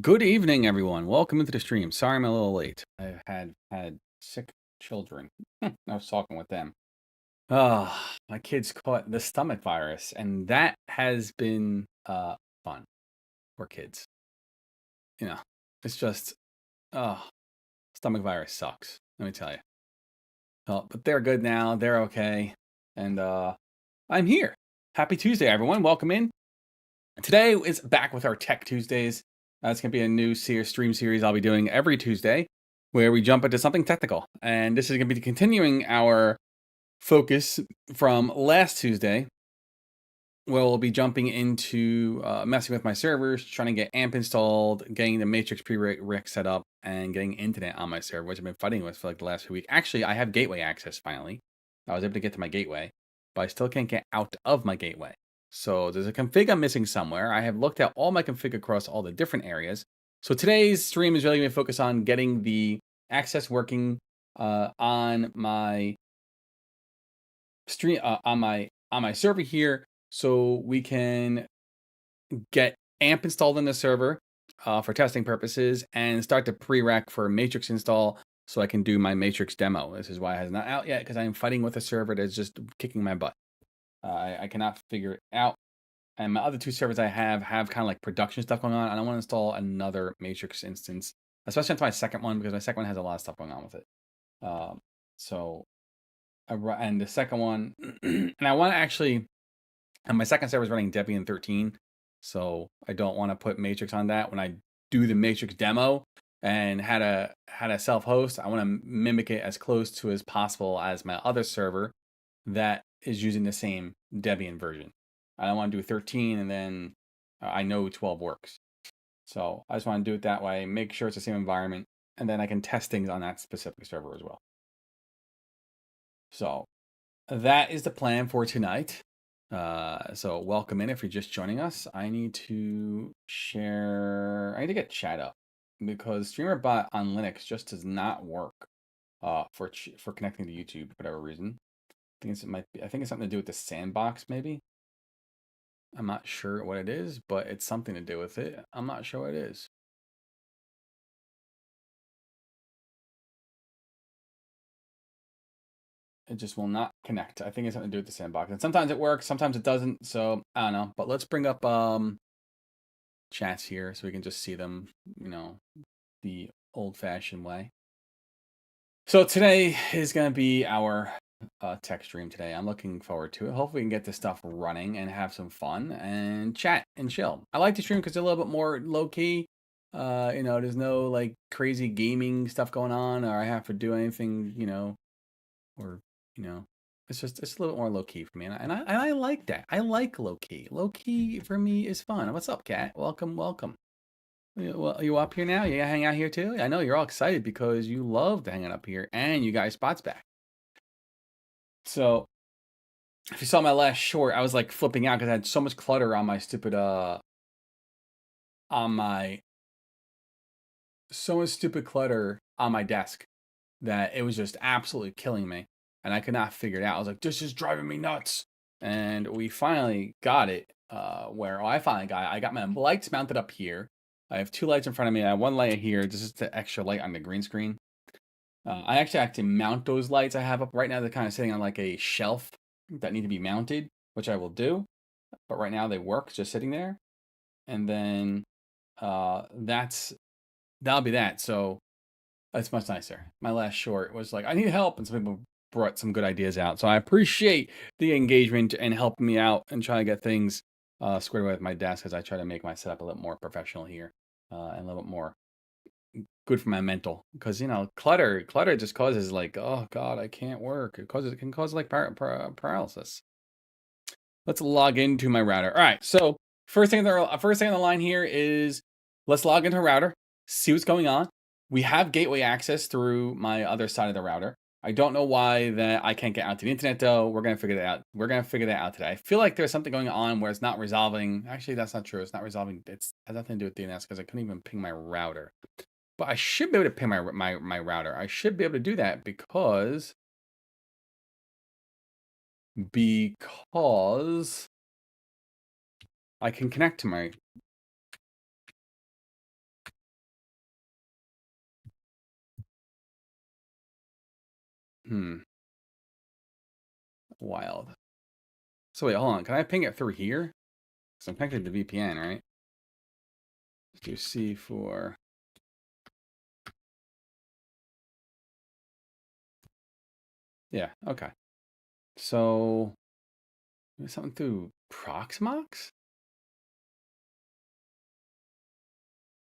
Good evening, everyone. Welcome into the stream. Sorry I'm a little late. I had sick children. I was talking with them. My kids caught the stomach virus, and that has been fun for kids. You know, it's just stomach virus sucks. Let me tell you. But they're good now. They're okay, and I'm here. Happy Tuesday, everyone. Welcome in. Today is back with our Tech Tuesdays. It's going to be a new stream series I'll be doing every Tuesday where we jump into something technical. And this is going to be continuing our focus from last Tuesday, where we'll be jumping into messing with my servers, trying to get AMP installed, getting the Matrix Prereqs set up, and getting internet on my server, which I've been fighting with for like the last few weeks. Actually, I have gateway access finally. I was able to get to my gateway, but I still can't get out of my gateway. So there's a config I'm missing somewhere. I have looked at all my config across all the different areas. So today's stream is really going to focus on getting the access working on my stream on my server here, so we can get AMP installed in the server for testing purposes and start the prereq for Matrix install so I can do my Matrix demo. This is why it has not out yet, because I am fighting with a server that's just kicking my butt. I cannot figure it out. And my other two servers I have kind of like production stuff going on. I don't want to install another Matrix instance, especially into my second one, because my second one has a lot of stuff going on with it. And the second one, and I want to actually, and my second server is running Debian 13, so I don't want to put Matrix on that. When I do the Matrix demo and had a self-host, I want to mimic it as close to as possible as my other server that is using the same Debian version. I don't want to do 13 and then I know 12 works. So I just want to do it that way, make sure it's the same environment, and then I can test things on that specific server as well. So that is the plan for tonight. So welcome in if you're just joining us. I need to get chat up because StreamerBot on Linux just does not work for connecting to YouTube for whatever reason. I think it's something to do with the sandbox, maybe. I'm not sure what it is, but it's something to do with it. I'm not sure what it is. It just will not connect. I think it's something to do with the sandbox. And sometimes it works, sometimes it doesn't. So I don't know. But let's bring up chats here so we can just see them, the old-fashioned way. So today is going to be our tech stream today. I'm looking forward to it. Hopefully we can get this stuff running and have some fun and chat and chill. I like to stream because it's a little bit more low-key. There's no like crazy gaming stuff going on, or I have to do anything, it's a little bit more low-key for me. And I like that. I like low-key. Low-key for me is fun. What's up, Kat? Welcome. Well, are you up here now? You hang out here too? I know you're all excited because you loved hanging up here and you got spots back. So if you saw my last short, I was like flipping out because I had so much clutter on my stupid clutter on my desk that it was just absolutely killing me. And I could not figure it out. I was like, this is driving me nuts. And we finally got it I got my lights mounted up here. I have two lights in front of me. I have one light here. This is the extra light on the green screen. I actually have to mount those lights I have up right now. They're kind of sitting on like a shelf that need to be mounted, which I will do. But right now they work just sitting there. And then that'll be that. So it's much nicer. My last short was like, I need help. And some people brought some good ideas out. So I appreciate the engagement and helping me out and trying to get things squared away with my desk as I try to make my setup a little more professional here and a little bit more good for my mental. Because, clutter just causes like, oh, God, I can't work. It can cause like paralysis. Let's log into my router. All right. So first thing on the line here is let's log into a router, see what's going on. We have gateway access through my other side of the router. I don't know why that I can't get out to the internet though. We're gonna figure that out. We're gonna figure that out today. I feel like there's something going on where it's not resolving. Actually, that's not true. It's not resolving. It has nothing to do with DNS because I couldn't even ping my router. But I should be able to ping my router. I should be able to do that because I can connect to my Wild. So wait, hold on. Can I ping it through here? Because I'm connected to VPN, right? Let's do C4. Yeah, okay. So, maybe something through Proxmox?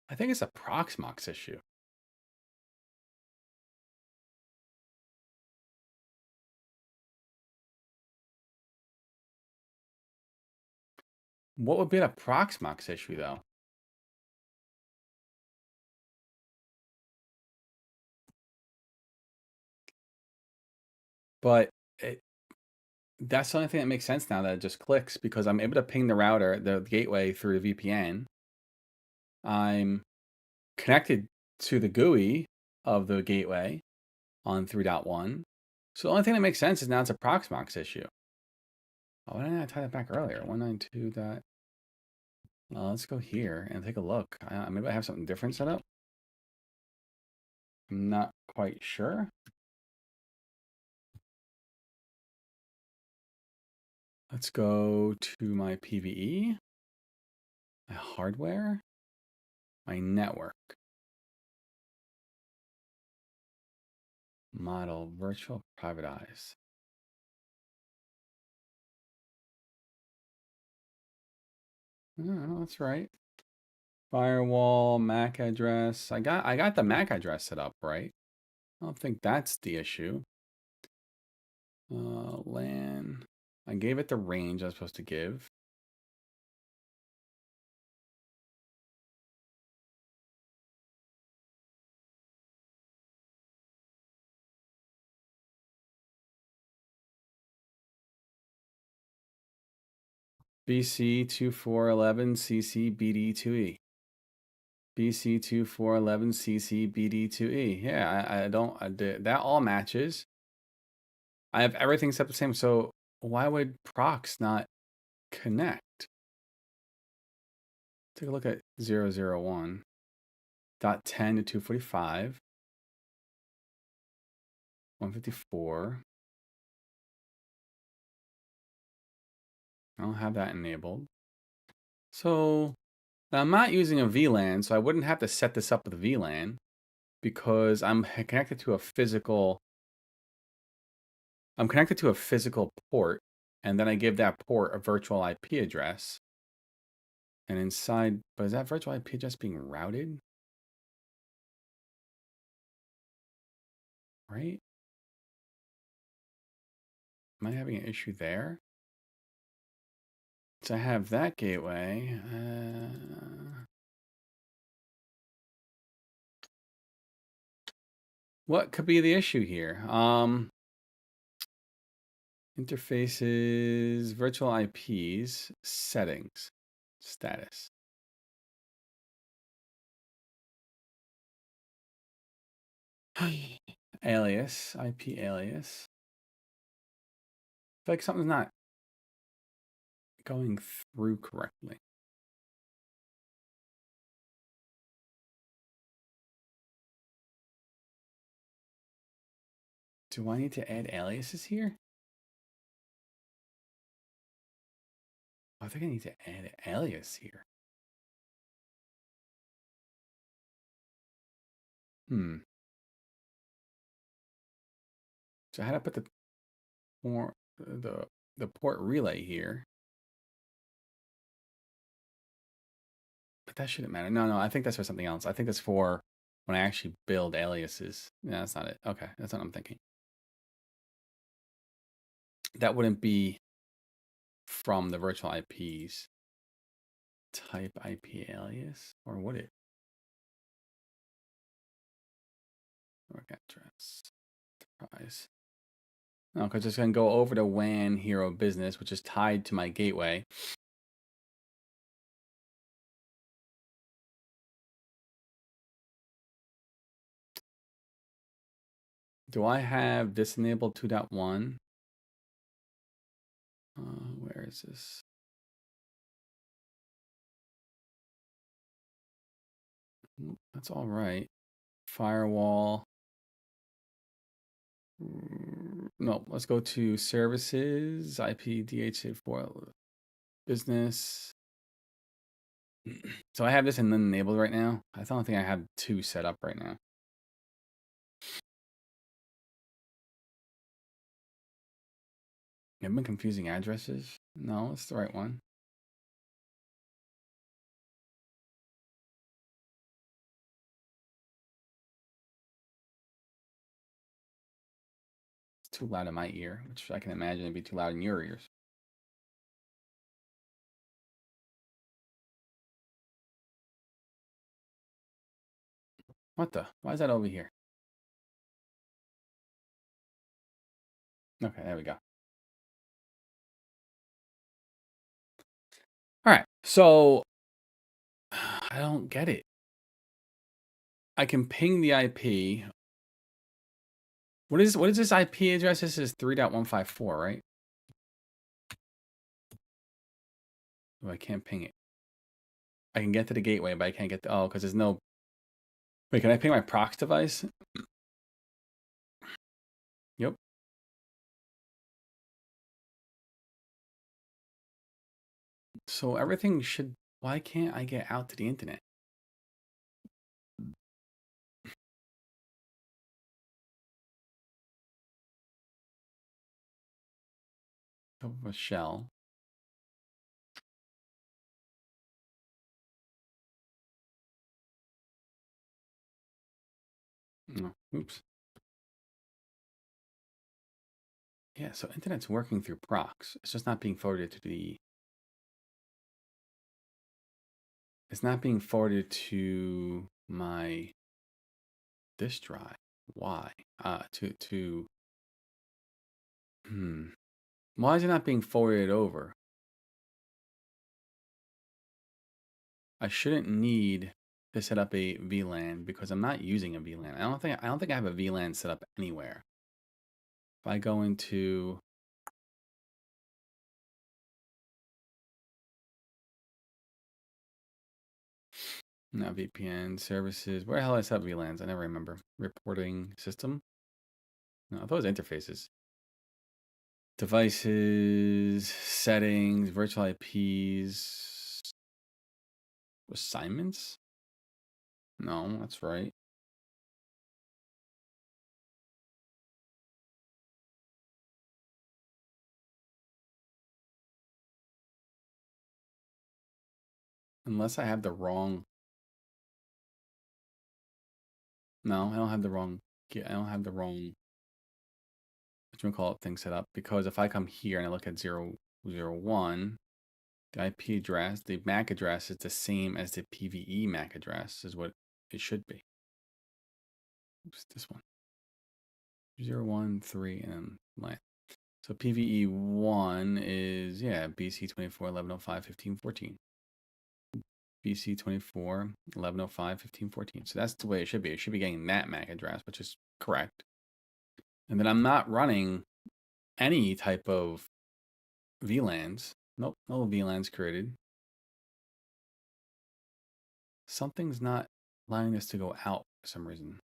I think it's a Proxmox issue. What would be a Proxmox issue, though? But that's the only thing that makes sense now that it just clicks because I'm able to ping the router, the gateway through the VPN. I'm connected to the GUI of the gateway on 3.1. So the only thing that makes sense is now it's a Proxmox issue. Oh, why didn't I tie that back earlier? 192. Let's go here and take a look. Maybe I have something different set up. I'm not quite sure. Let's go to my PVE, my hardware, my network, model, virtual, privatize. Oh, that's right. Firewall, MAC address. I got the MAC address set up, right? I don't think that's the issue. LAN. I gave it the range I was supposed to give. BC2411 CC BD2E. BC2411 CC BD2E. Yeah, I don't. That all matches. I have everything set the same. So why would prox not connect? Take a look at 001. .10 to 245. 154. I don't have that enabled. So I'm not using a VLAN, so I wouldn't have to set this up with a VLAN because I'm connected to a physical port, and then I give that port a virtual IP address. And inside, but is that virtual IP address being routed? Right? Am I having an issue there? So I have that gateway. What could be the issue here? Interfaces, virtual IPs, settings, status. Alias, IP alias. I feel like something's not going through correctly. Do I need to add aliases here? I think I need to add an alias here. So I had to put the port relay here. But that shouldn't matter. No, I think that's for something else. I think that's for when I actually build aliases. Yeah, that's not it. Okay, that's what I'm thinking. That wouldn't be from the virtual IPs. Type IP alias, or would it? Network address. Enterprise. No, because it's going to go over to WAN Hero Business, which is tied to my gateway. Do I have this enabled 2.1? Where is this? That's all right. Firewall. no, let's go to services, IP, DHA4, business. So I have this enabled right now. I don't think I have 2 set up right now. I've been confusing addresses. No, it's the right one. It's too loud in my ear, which I can imagine it'd be too loud in your ears. What the? Why is that over here? Okay, there we go. All right, so I don't get it. I can ping the IP. What is this IP address? This is 3.154, right? Oh, I can't ping it. I can get to the gateway, but I can't get the because there's no. Wait, can I ping my prox device? Yep. So everything should. Why can't I get out to the internet? A shell. Oh, oops. Yeah, so internet's working through prox. It's just not being forwarded to the. It's not being forwarded to my disk drive. Why? To. Why is it not being forwarded over? I shouldn't need to set up a VLAN because I'm not using a VLAN. I don't think I have a VLAN set up anywhere. If I go into not VPN services, where the hell I set up VLANs? I never remember. Reporting system? No, I thought it was interfaces. Devices, settings, virtual IPs, assignments? No, that's right. Unless I have the wrong. No, I don't have the wrong. I don't have the wrong. What you call it thing set up because if I come here and I look at 001, the IP address, the MAC address is the same as the PVE MAC address, is what it should be. Oops, this one. 013 and then line. So PVE1 is, yeah, BC24 1105 1514. BC24 1105 1514. So that's the way it should be. It should be getting that MAC address, which is correct. And then I'm not running any type of VLANs. Nope, no VLANs created. Something's not allowing this to go out for some reason.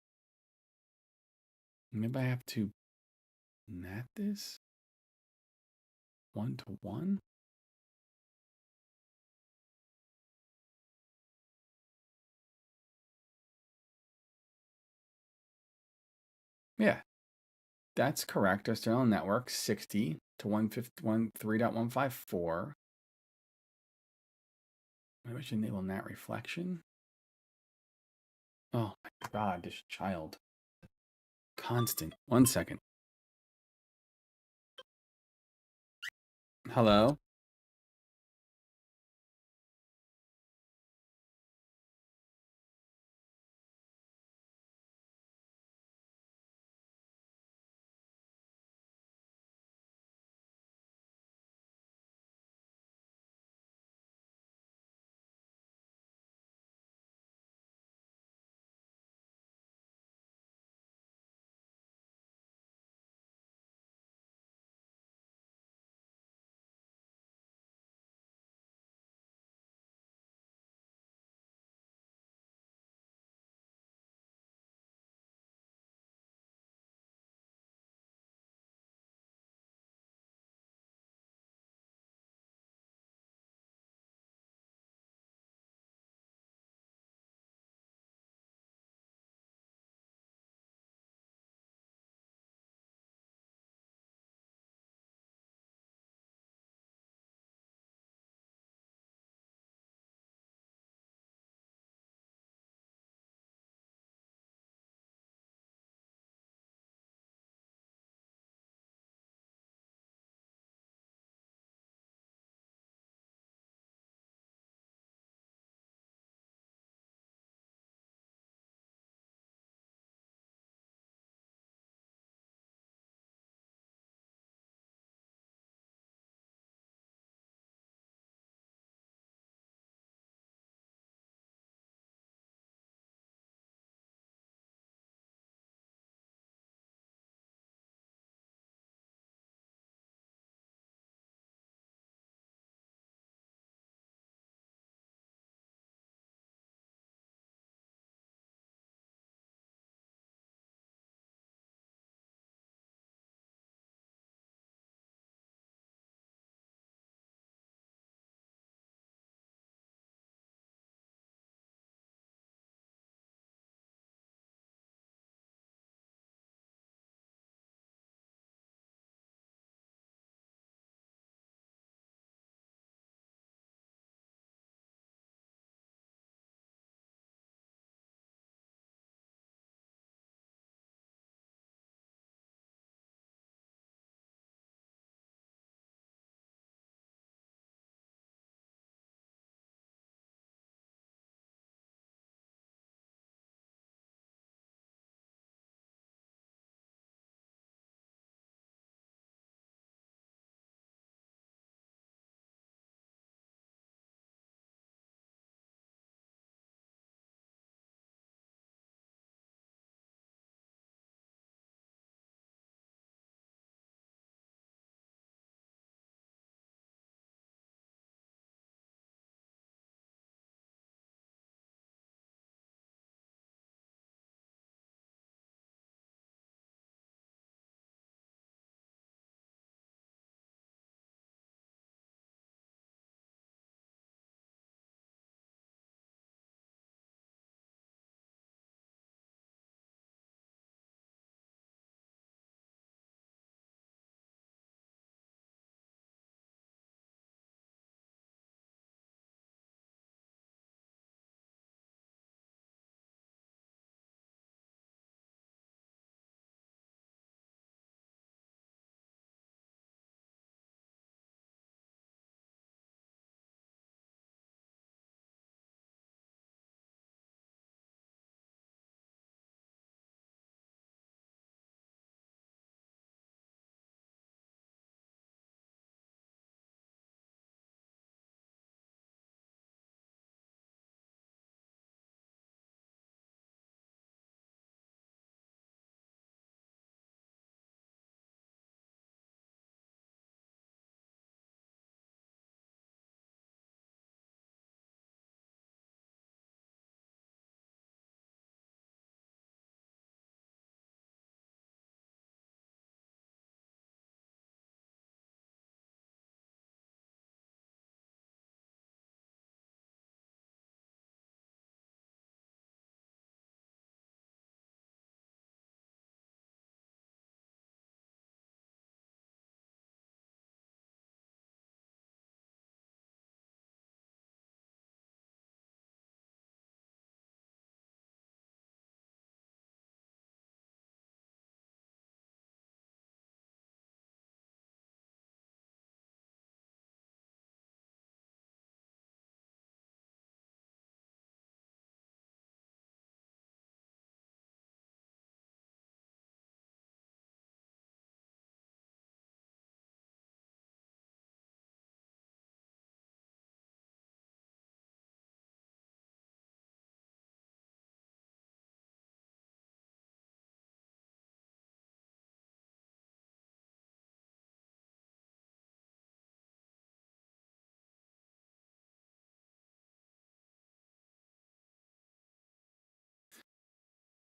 Maybe I have to NAT this 1-to-1. Yeah, that's correct. External network 60 to 153.154. Maybe I should enable NAT reflection. Oh my god, this child. Constant. 1 second. Hello?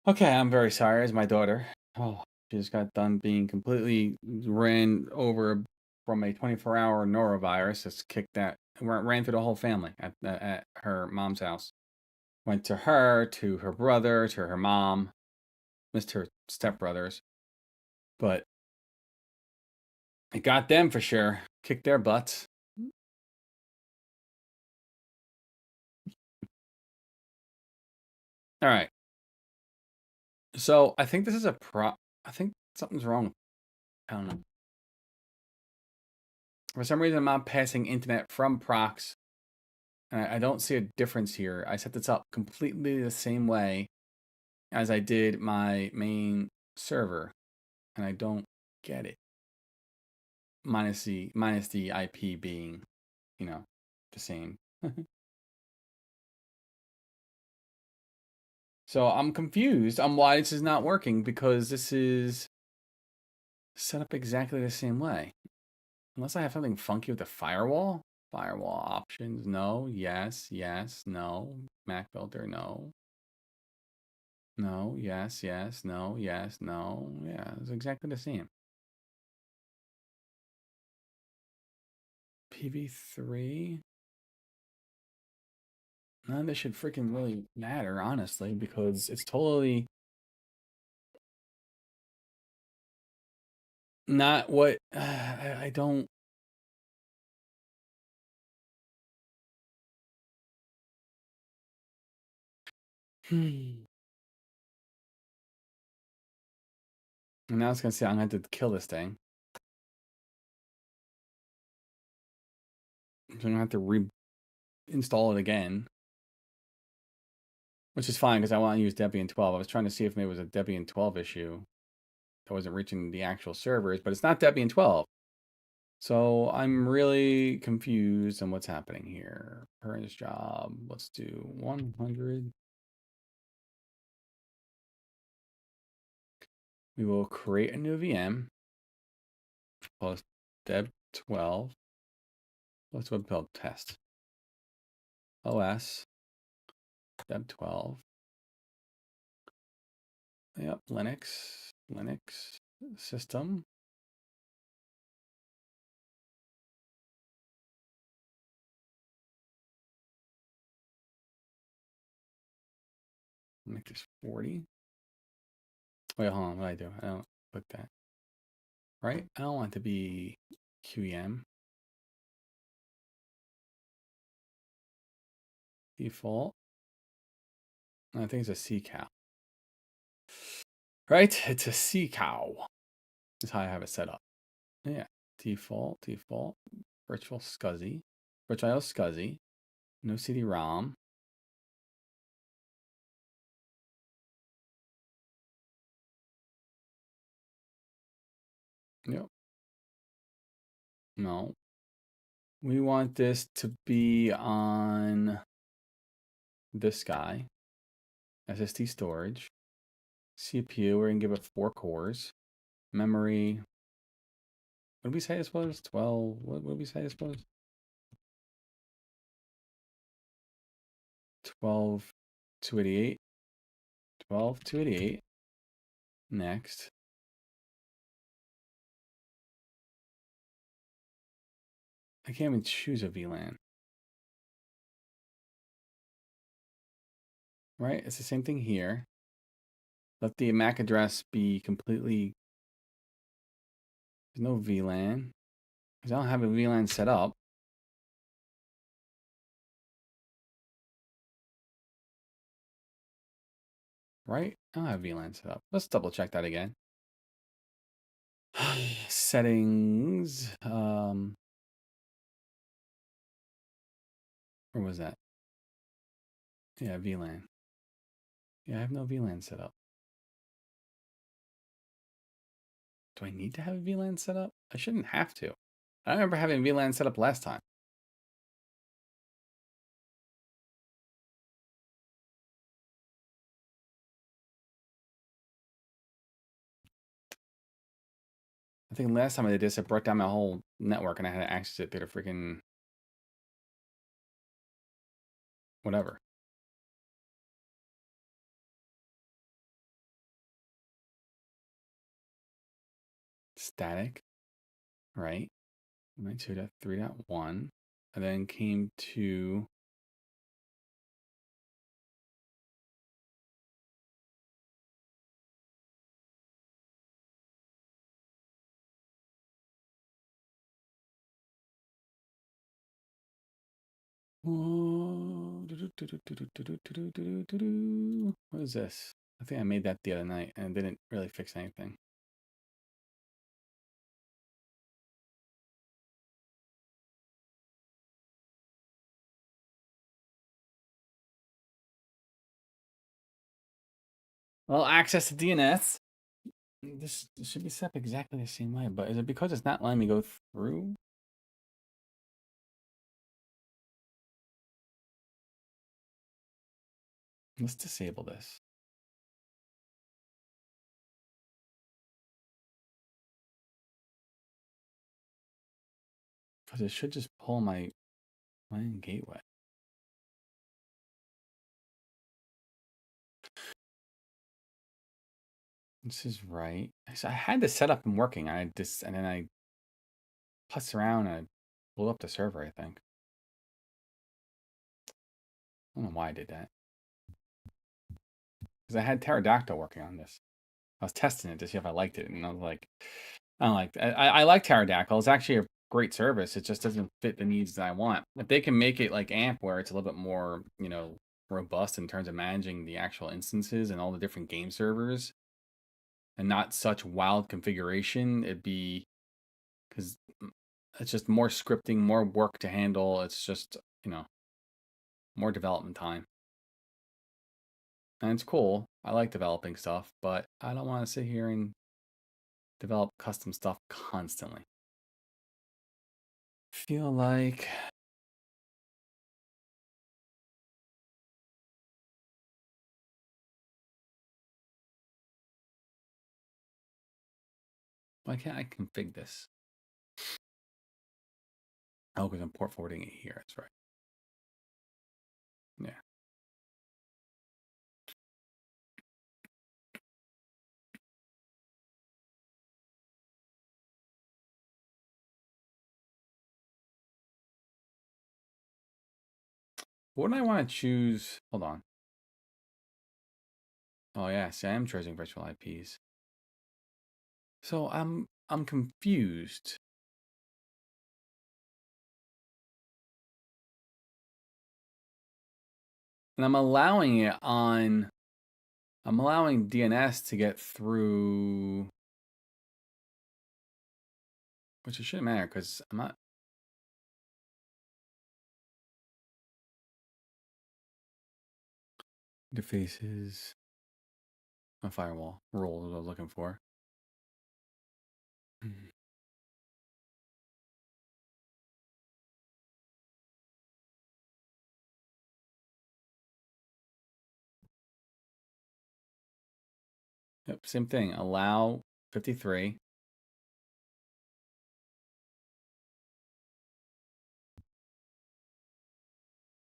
Okay, I'm very sorry. As my daughter, oh, she just got done being completely ran over from a 24-hour norovirus. Just kicked that, ran through the whole family at her mom's house. Went to her brother, to her mom, missed her stepbrothers, but it got them for sure. Kicked their butts. All right. So I think this is a pro. I think something's wrong. I don't know. For some reason, I'm not passing internet from procs, and I don't see a difference here. I set this up completely the same way as I did my main server, and I don't get it. Minus the IP being, you know, the same. So I'm confused on why this is not working because this is set up exactly the same way. Unless I have something funky with the firewall. Firewall options, no, yes, yes, no. Mac filter, no. No, yes, yes, no, yes, no. Yeah, it's exactly the same. PV3. None of this should freaking really matter, honestly, because it's totally not what I don't. And now it's gonna say I'm gonna have to kill this thing. So I'm gonna have to reinstall it again, which is fine because I want to use Debian 12. I was trying to see if maybe it was a Debian 12 issue that wasn't reaching the actual servers, but it's not Debian 12. So I'm really confused on what's happening here. Current job. Let's do 100. We will create a new VM. Plus deb 12. Let's web build test. OS. Deb 12. Yep. Linux. Linux system. Make this 40. Wait, hold on. What do I do? I don't put that. Right? I don't want it to be QEM. Default. I think it's a C cow. Right? It's a C cow. That's how I have it set up. Yeah. Default. Virtual SCSI. Virtual SCSI. No CD-ROM. Yep. No. We want this to be on this guy. SSD storage. CPU, we're going to give it 4 cores. Memory. What did we say this was? 12. What did we say this was? 12, 288. 12, 288. Next. I can't even choose a VLAN. Right? It's the same thing here. Let the MAC address be completely. There's no VLAN. Because I don't have a VLAN set up. Right? I don't have VLAN set up. Let's double check that again. Settings. Where was that? Yeah, VLAN. Yeah, I have no VLAN set up. Do I need to have a VLAN set up? I shouldn't have to. I remember having VLAN set up last time. I think last time I did this, it broke down my whole network and I had to access it through the freaking whatever. static, right? Went to 3.1, and then came to what is this? I think I made that the other night and it didn't really fix anything. Well, access to DNS. This should be set up exactly the same way, but is it because it's not letting me go through? Let's disable this. Because it should just pull my LAN gateway. This is right. So I had this set up and working. And then I putzed around and I blew up the server, I think. I don't know why I did that. Because I had Pterodactyl working on this. I was testing it to see if I liked it, and I was like, I don't like. I like Pterodactyl. It's actually a great service. It just doesn't fit the needs that I want. If they can make it like AMP, where it's a little bit more, robust in terms of managing the actual instances and all the different game servers, and not such wild configuration, it'd be because it's just more scripting, more work to handle. It's just more development time. And it's cool. I like developing stuff, but I don't want to sit here and develop custom stuff constantly. Feel like why can't I config this? Oh, because I'm port forwarding it here. That's right. Yeah. What do I want to choose? Hold on. Oh yeah, see, I am choosing virtual IPs. So I'm confused. And I'm allowing DNS to get through, which it shouldn't matter because I'm not. Interfaces, a firewall rule is what I was looking for. Yep, same thing. Allow 53.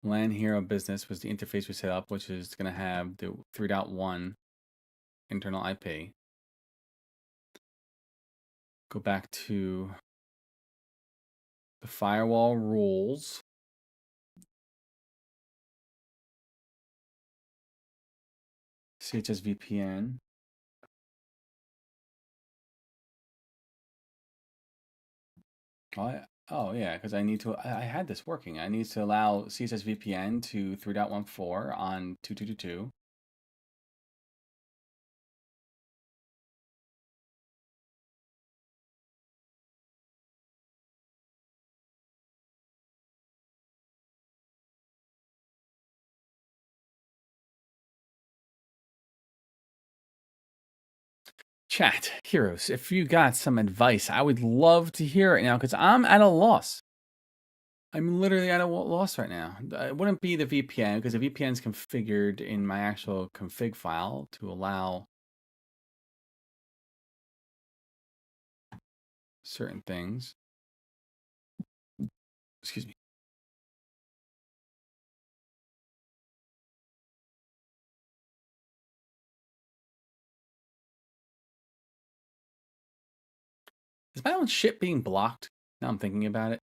LAN Hero Business was the interface we set up, which is going to have the 3.1 internal IP. Go back to the firewall rules. CHS VPN. Oh yeah, because I need to. I had this working. I need to allow CSS VPN to 3.14 on 2222. Chat, heroes, if you got some advice, I would love to hear it now because I'm at a loss. I'm literally at a loss right now. It wouldn't be the VPN because the VPN is configured in my actual config file to allow certain things. Excuse me. Is my own shit being blocked? Now I'm thinking about it.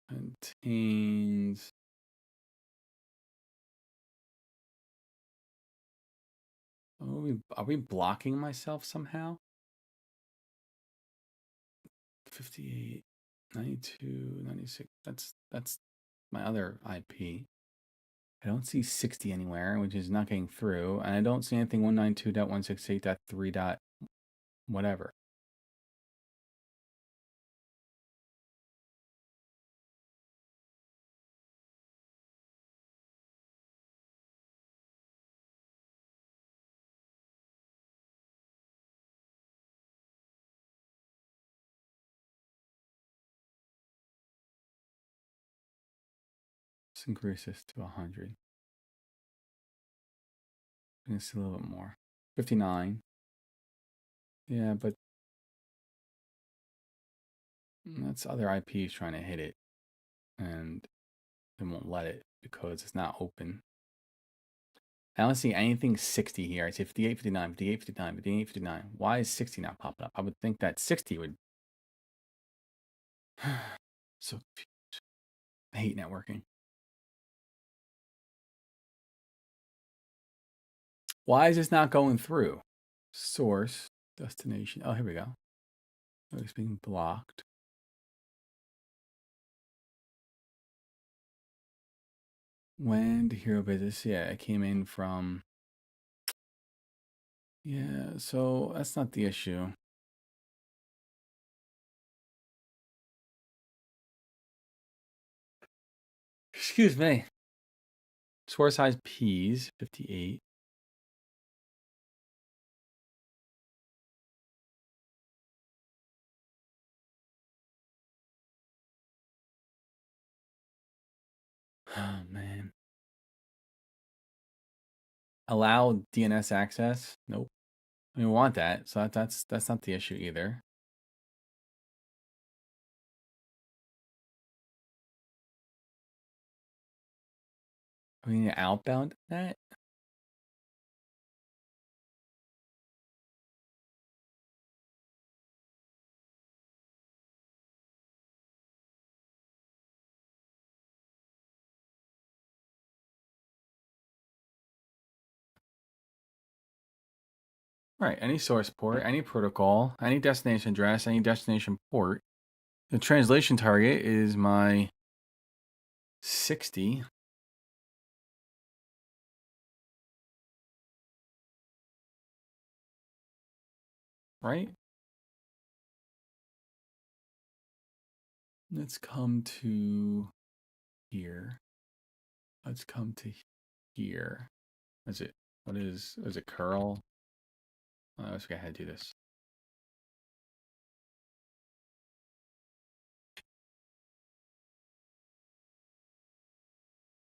Contains. Are we blocking myself somehow? 58, 92, 96. That's my other IP. I don't see 60 anywhere, which is not getting through, and I don't see anything 192.168.3. Whatever. Let's increase this to 100. I'm gonna see a little bit more. 59. Yeah, but that's other IPs trying to hit it, and they won't let it because it's not open. I don't see anything 60 here. I see 58, 59, 58, 59, 58, 59. Why is 60 not popping up? I would think that 60 would. So confused. I hate networking. Why is this not going through? Source, destination. Oh, here we go. Oh, it's being blocked. When to hero business? Yeah, it came in from. Yeah, so that's not the issue. Excuse me. Source size P's, 58. Oh, man. Allow DNS access? Nope. We want that, so that's not the issue either. We need to outbound that? Right, any source port, any protocol, any destination address, any destination port. The translation target is my 60. Right? Let's come to here. Let's come to here. Is it, is it curl? Let's go ahead and do this.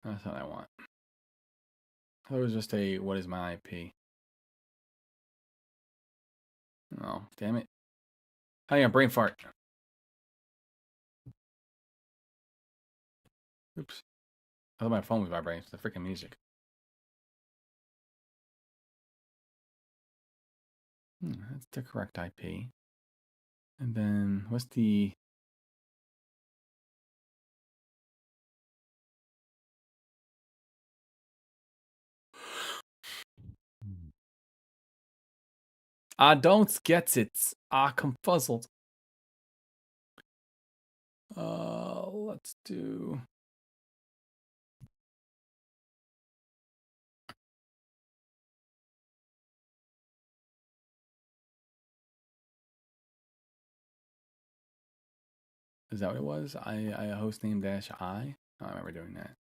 That's what I want. That was just a, what is my IP? Oh, damn it. Oh yeah, brain fart. Oops. I thought my phone was vibrating. It's the freaking music. That's the correct IP. And then what's the... I don't get it. Confuzzled. Let's do... Is that what it was? I host name dash I? Oh, I remember doing that.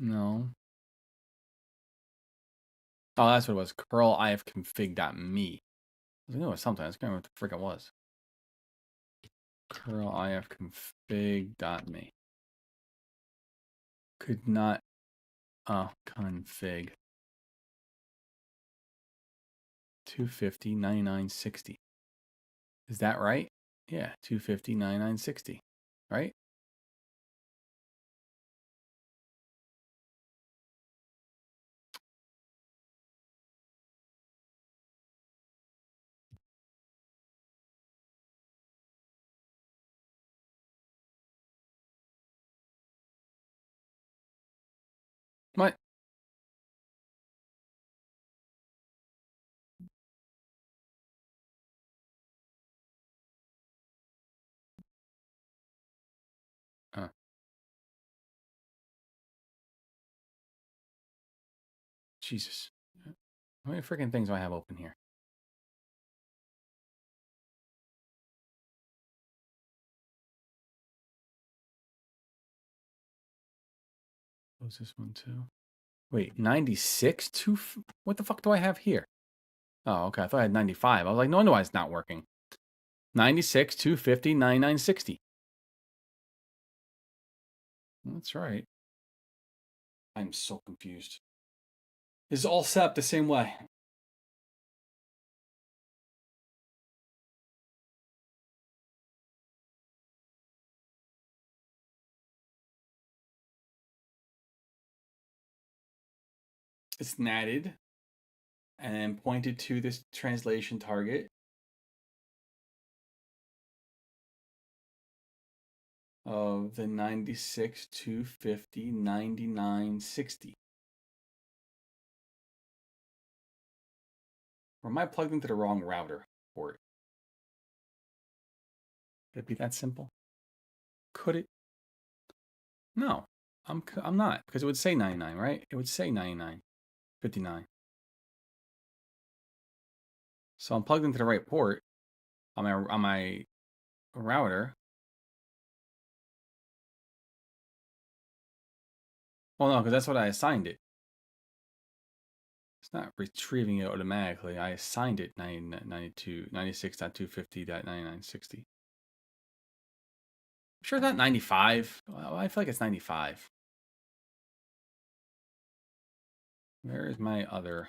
No. Oh, that's what it was. Curl ifconfig.me. I was like, oh, it was something. I was can't remember what the frick it was. Curl ifconfig.me. Could not. Oh, config. 250.99.60. Is that right? Yeah, 250.99.60. right? What? Uh, Jesus. How many freaking things do I have open here? Close this one too. Wait, 96? What the fuck do I have here? Oh, okay. I thought I had 95. I was like, no wonder why it's not working. 96, 250, 99, 60. That's right. I'm so confused. This is all set up the same way. It's natted and pointed to this translation target of the 96, 250, 99, 60. Or am I plugged into the wrong router port? Could it be that simple? Could it? No, I'm not, because it would say 99, right? It would say 99, 59. So I'm plugged into the right port on my router. Well, no, because that's what I assigned it. It's not retrieving it automatically. I assigned it 92, 96.250.9960. I'm sure it's not 95. Well, I feel like it's 95. Where is my other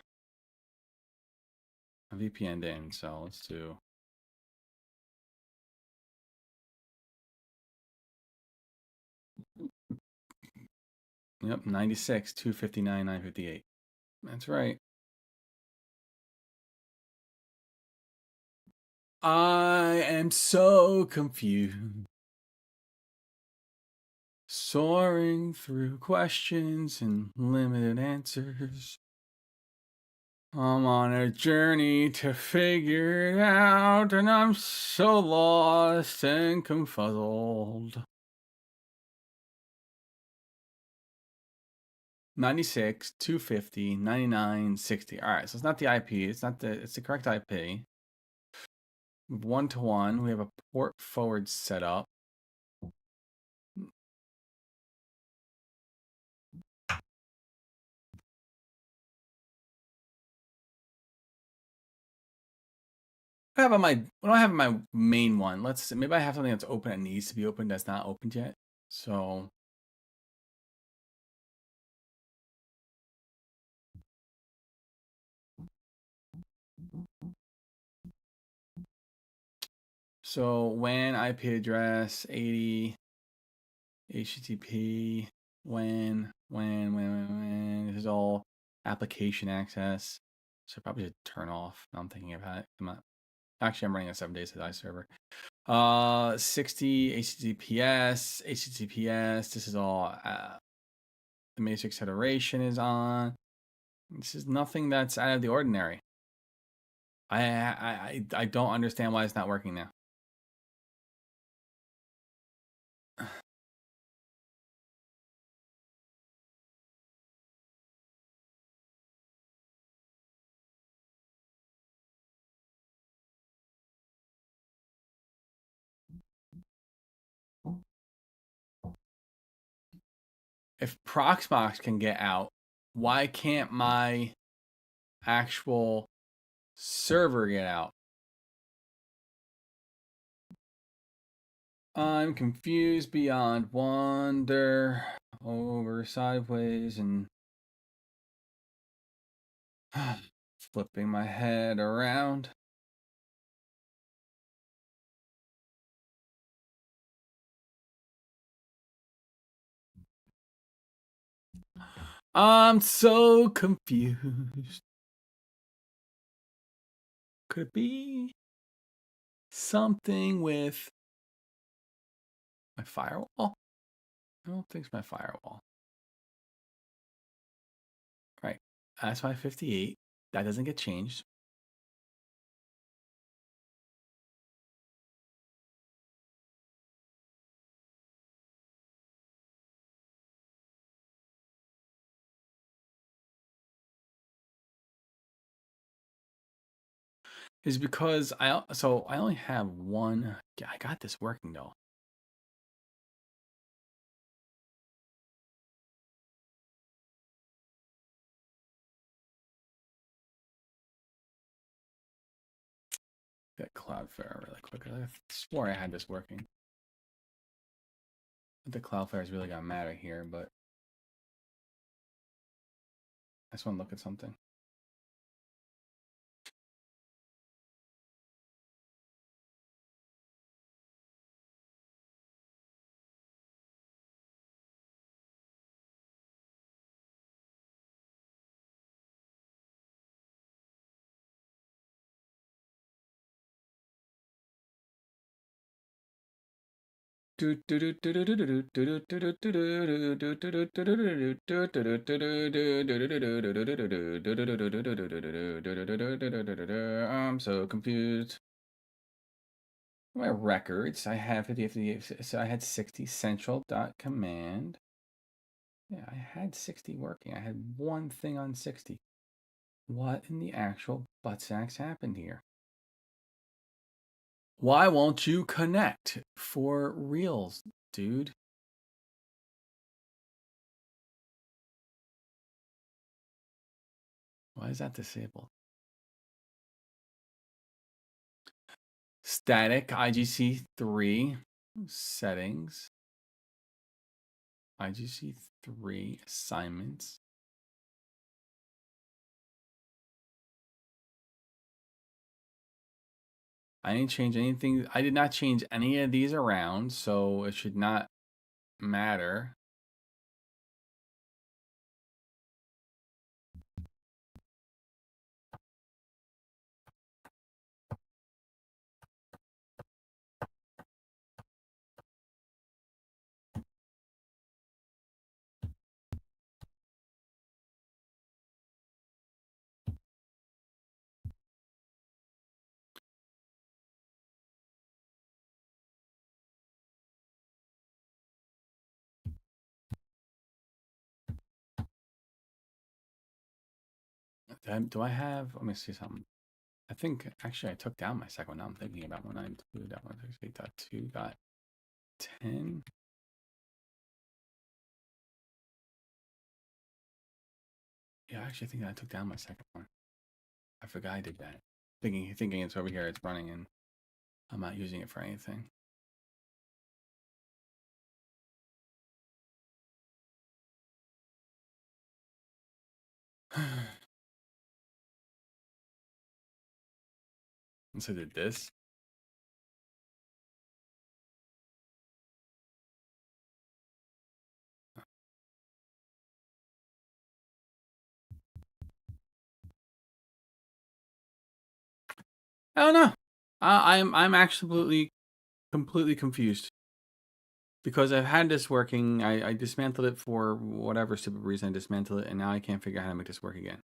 VPN in? So let's do. Yep, 96, 259, 958. That's right. I am so confused. Soaring through questions and limited answers. I'm on a journey to figure it out, and I'm so lost and confuzzled. 96, 250, 99, 60. All right, so it's not the IP. It's the correct IP. 1-to-1. We have a port forward setup. I have on my what do I have on my main one? Let's see, maybe I have something that's open that needs to be opened that's not opened yet. So WAN IP address 80 HTTP WAN. This is all application access. So I probably should turn off. Now I'm thinking about it. Actually, I'm running a 7 days to die server. 60 HTTPS. This is all the Matrix Federation is on. This is nothing that's out of the ordinary. I don't understand why it's not working now. If Proxmox can get out, why can't my actual server get out? I'm confused beyond wonder, over sideways and flipping my head around. I'm so confused. Could it be something with my firewall? I don't think it's my firewall. Right. That's my 58. That doesn't get changed. Is because I only have one. Yeah, I got this working though. Get Cloudflare really quick. I swore I had this working. The Cloudflare is really gonna matter here, but I just want to look at something. I'm so confused. My records, I have 58, so I had 60 central.command. Yeah, I had 60 working. I had one thing on 60. What in the actual butt sacks happened here? Why won't you connect for reals, dude? Why is that disabled? Static IGC3 settings. IGC3 assignments. I didn't change anything. I did not change any of these around, so it should not matter. Do I have? Let me see something. I think actually I took down my second one. Now I'm thinking about 192.168.2 got 10. Yeah, actually I think I took down my second one. I forgot I did that. Thinking it's over here, it's running, and I'm not using it for anything. And so did this. I don't know. I'm absolutely completely confused because I've had this working. I dismantled it for whatever stupid reason. I dismantled it, and now I can't figure out how to make this work again.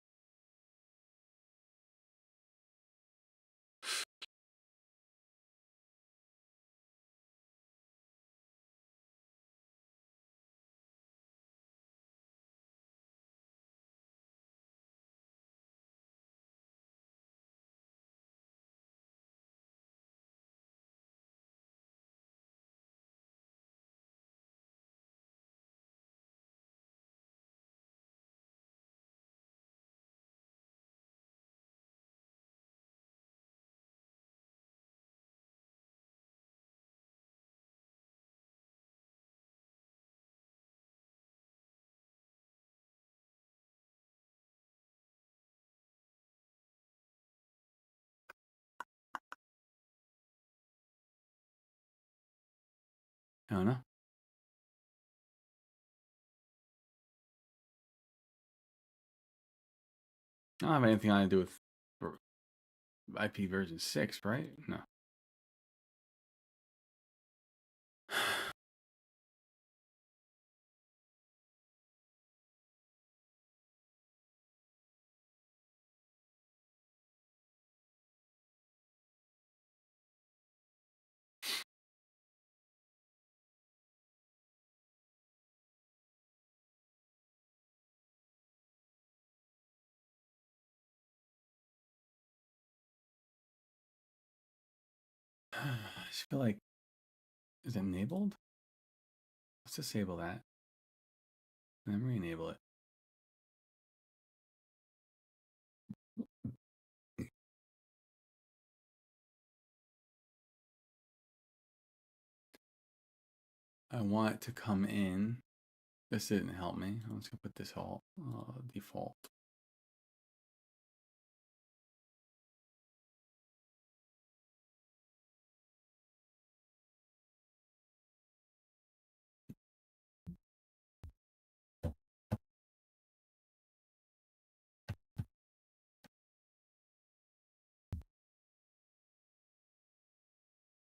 I don't know. I don't have anything on to do with IP version 6, right? No. I just feel like, is it enabled? Let's disable that. And then re-enable it. I want it to come in. This didn't help me. I'm just gonna put this all default.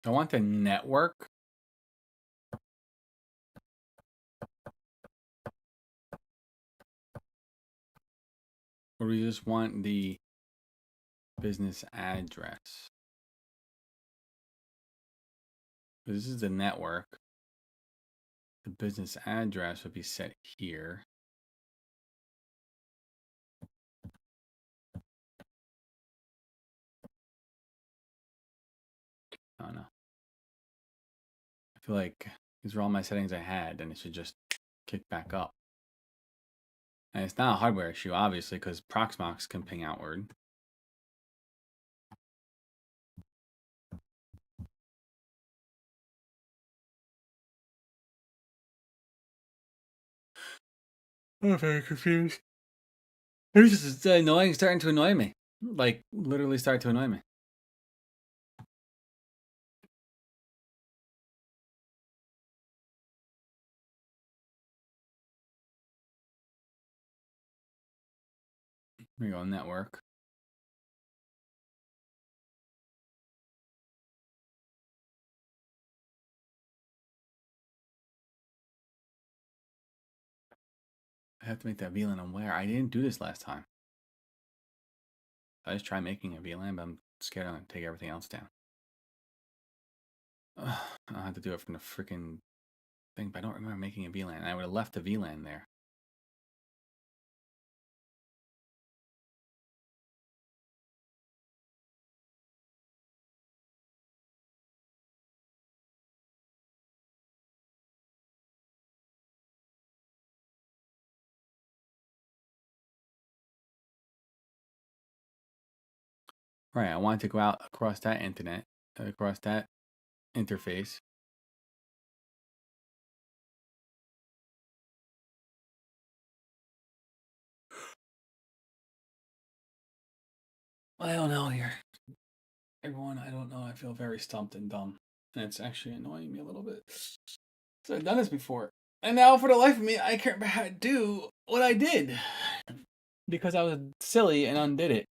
I want the network. Or we just want the business address. This is the network. The business address would be set here. Oh no. I feel like these are all my settings I had, and it should just kick back up. And it's not a hardware issue, obviously, because Proxmox can ping outward. I'm very confused. It's just annoying, starting to annoy me. Like, literally start to annoy me. Here we go, network. I have to make that VLAN on where? I didn't do this last time. I just tried making a VLAN, but I'm scared I'm going to take everything else down. I'll have to do it from the freaking thing, but I don't remember making a VLAN. I would have left the VLAN there. Right, I wanted to go out across that internet, across that interface. I don't know here. Everyone, I don't know. I feel very stumped and dumb. And it's actually annoying me a little bit. So I've done this before. And now, for the life of me, I can't remember how to do what I did. Because I was silly and undid it.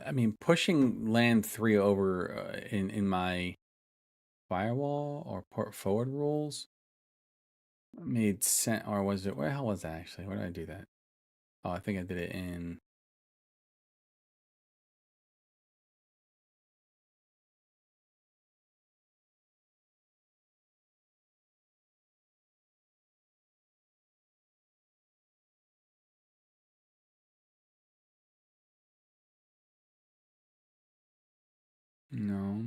I mean, pushing LAN 3 over in my firewall or port forward rules made sense. Or was it, where the hell was that actually? Where did I do that? Oh, I think I did it in. No.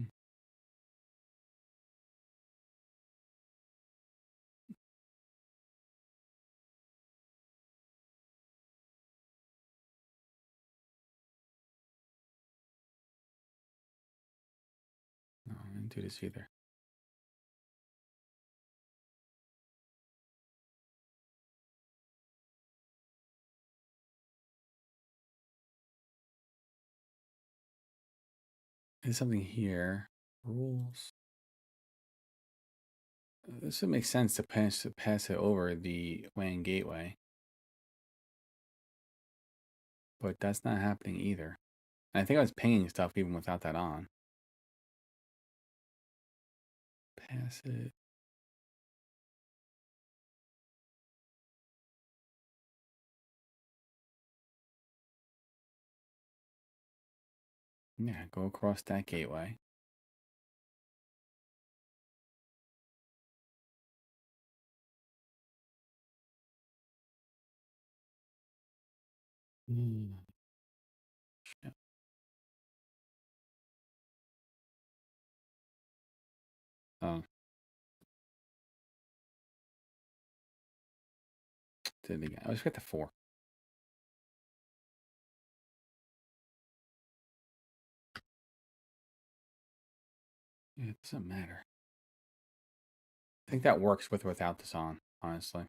No, I didn't do this either. There's something here. Rules. This would make sense to pass it over the WAN gateway. But that's not happening either. And I think I was pinging stuff even without that on. Pass it. Yeah, go across that gateway. Shit. Oh, did it again. I was got the 4. Yeah, it doesn't matter. I think that works with or without this on, honestly.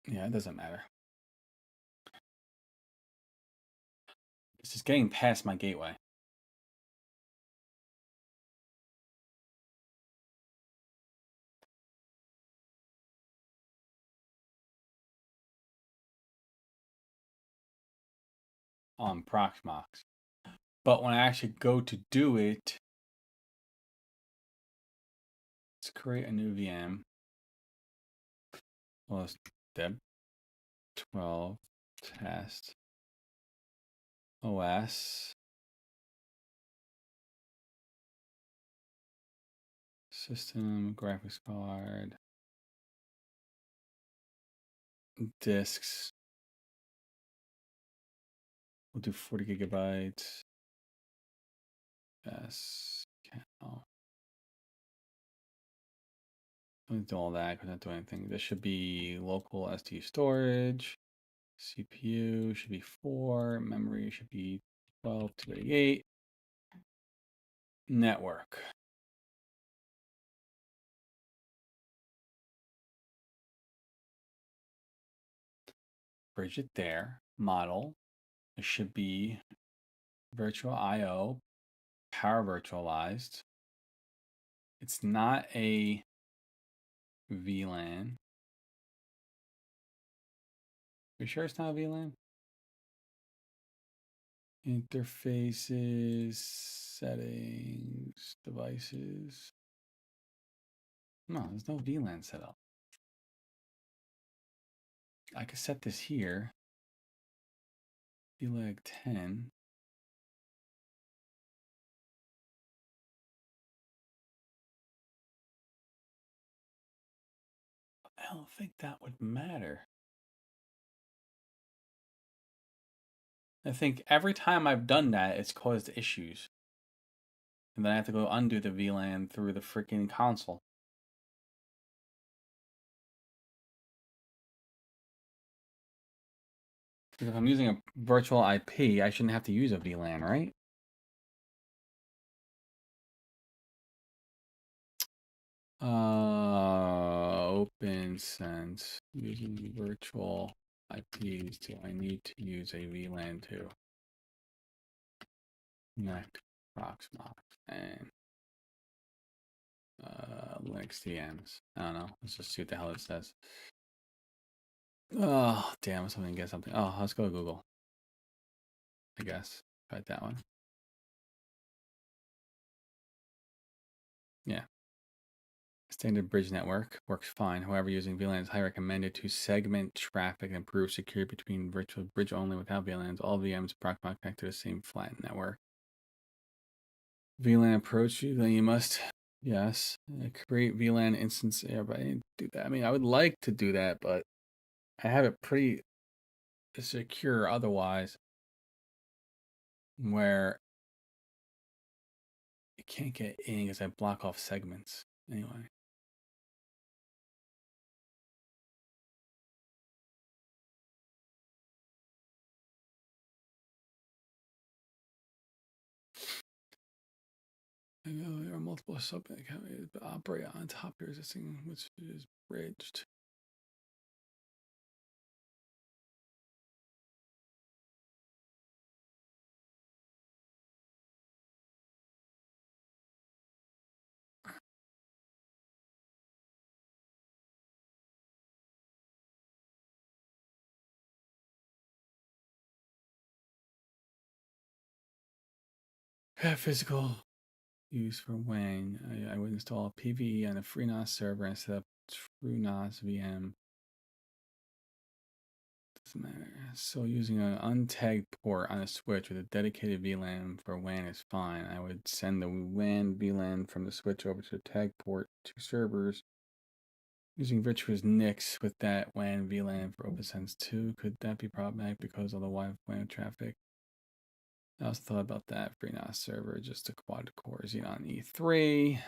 Yeah, it doesn't matter. It's just getting past my gateway. On Proxmox. But when I actually go to do it, let's create a new VM. Well, it's deb 12 test OS system graphics card disks. We'll do 40 gigabytes. Yes. Oh. Don't do all that because I'm not doing anything. This should be local SD storage. CPU should be 4. Memory should be 12 to 88. Network. Bridge it there. Model. It should be virtual IO. Power virtualized. It's not a VLAN. You sure it's not a VLAN? Interfaces, settings, devices. No, there's no VLAN set up. I could set this here. VLAG 10. I don't think that would matter. I think every time I've done that, it's caused issues. And then I have to go undo the VLAN through the freaking console. Because if I'm using a virtual IP, I shouldn't have to use a VLAN, right? OpenSense. Using virtual IPs, do I need to use a VLAN too? Connect Proxmox and Linux VMs. I don't know. Let's just see what the hell it says. Oh, damn. Something get something. Oh, let's go to Google. I guess. Try that one. Yeah. Standard bridge network works fine. However, using VLAN is highly recommended to segment traffic and improve security between virtual bridge only without VLANs. All VMs approximately connect to the same flat network. VLAN approach, then you must, yes, create VLAN instance. Yeah, but I didn't do that. I mean, I would like to do that, but I have it pretty secure otherwise, where you can't get in because I block off segments. Anyway. There are multiple subnet companies that operate on top of your existing, which is bridged. Physical use for WAN. I would install a PVE on a FreeNAS server and set up TrueNAS VM. Doesn't matter. So using an untagged port on a switch with a dedicated VLAN for WAN is fine. I would send the WAN VLAN from the switch over to the tag port to servers. Using Virtua's NICs with that WAN VLAN for OpenSense 2, could that be problematic because of the WAN traffic? I also thought about that FreeNAS server, just a quad core Xenon E3.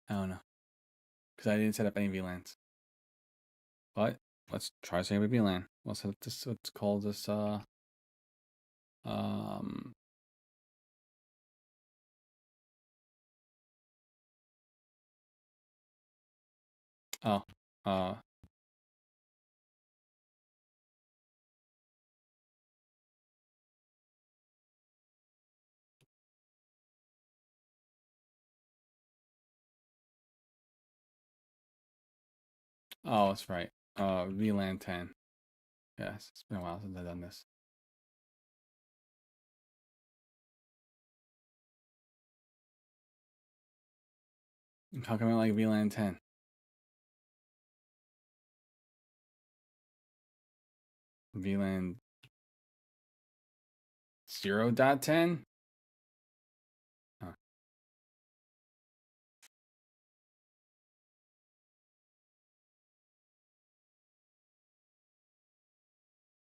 I don't know, because I didn't set up any VLANs. But let's try setting up a VLAN. We'll set up this. Let's call this um oh oh, that's right. VLAN 10. Yes, it's been a while since I've done this. I'm talking about like VLAN 10. VLAN 0.10? Huh.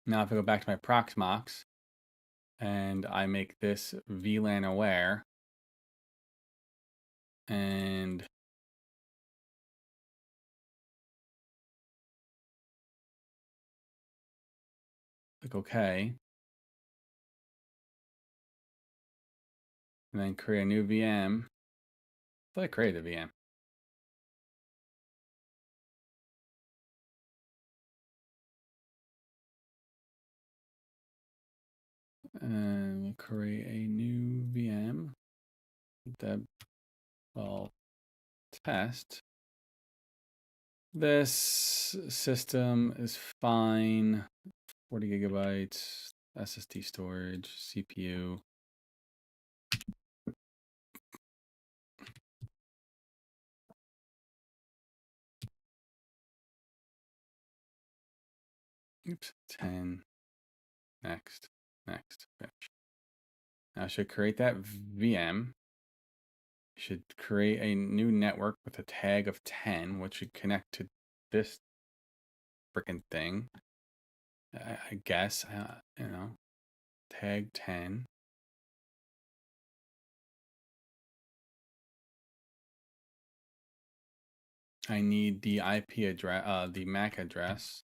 Now if I go back to my Proxmox and I make this VLAN aware and click OK, and then create a new VM. I thought I created a VM. And we'll create a new VM that will test. This system is fine. 40 gigabytes, SSD storage, CPU. Oops, 10. Next. Finish. Now I should create that VM. Should create a new network with a tag of 10, which should connect to this freaking thing. I guess, you know, tag 10. I need the IP address, the MAC address.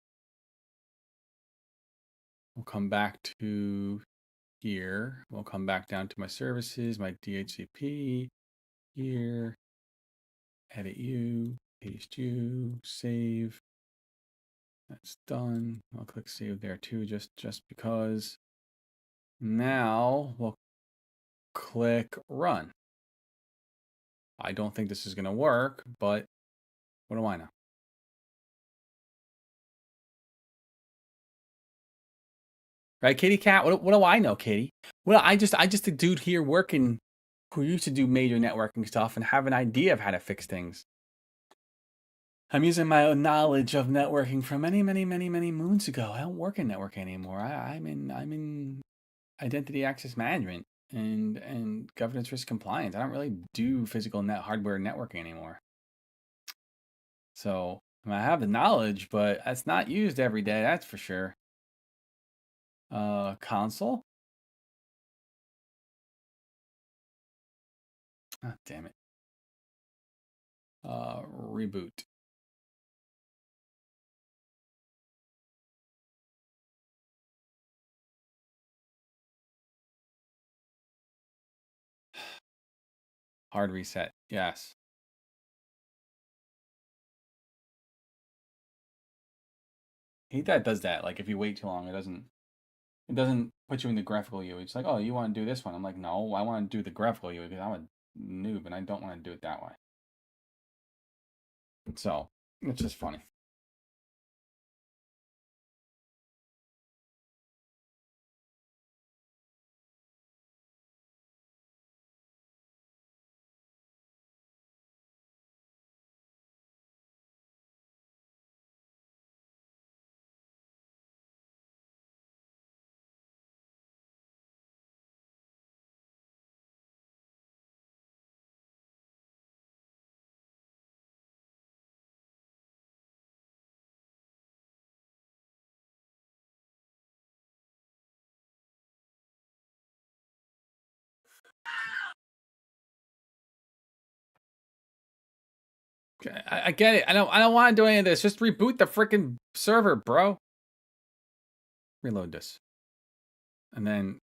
We'll come back to here. We'll come back down to my services, my DHCP, here, edit you, paste you, save. That's done. I'll click save there too, just because. Now we'll click run. I don't think this is going to work, but what do I know? Right, Kitty Cat? What do I know, Katie? Well, I just a dude here working who used to do major networking stuff and have an idea of how to fix things. I'm using my own knowledge of networking from many moons ago. I don't work in networking anymore. I'm in identity access management and governance risk compliance. I don't really do physical hardware networking anymore. So I have the knowledge, but that's not used every day. That's for sure. Console. Ah, damn it. Reboot. Hard reset. Yes. He that does that. Like if you wait too long, it doesn't put you in the graphical view. It's like, oh, you want to do this one? I'm like, no, I want to do the graphical view because I'm a noob and I don't want to do it that way. So it's just funny. I get it. I don't want to do any of this. Just reboot the freaking server, bro. Reload this. And then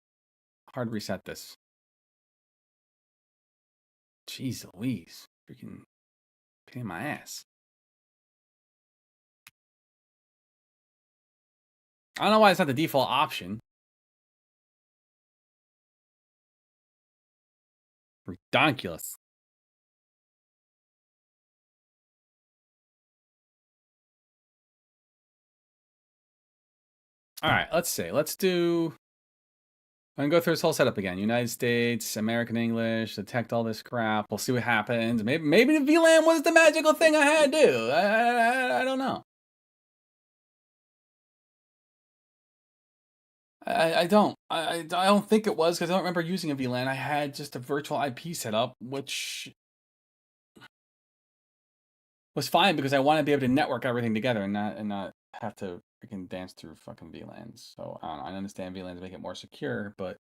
hard reset this. Jeez Louise. Freaking pain in my ass. I don't know why it's not the default option. Ridiculous. All right, let's see. Let's do. I'm gonna go through this whole setup again. United States, American English, detect all this crap. We'll see what happens. Maybe the VLAN was the magical thing I had to do. I don't know. I don't. I don't think it was because I don't remember using a VLAN. I had just a virtual IP set up, which was fine because I want to be able to network everything together and not have to freaking dance through fucking VLANs. So I don't know. I understand VLANs make it more secure, but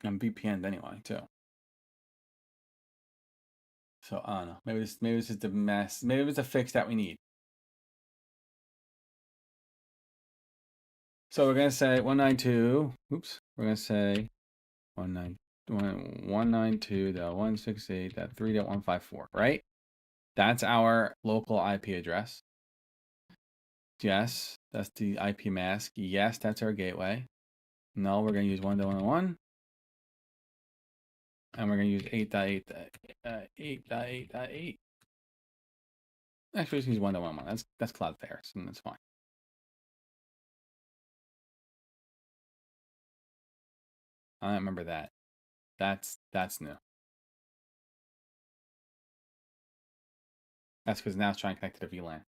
I'm VPN'd anyway too. So I don't know. Maybe this is the mess. Maybe it's a fix that we need. So we're gonna say 192. Oops. We're gonna say 192.168.3.154. Right? That's our local IP address. Yes, that's the IP mask. Yes, that's our gateway. No, we're gonna use 1.1.1. And we're gonna use 8.8.8. Actually, just use 1.1.1. That's Cloudflare, and that's fine. I don't remember that. That's new. That's because now it's trying to connect to the VLAN.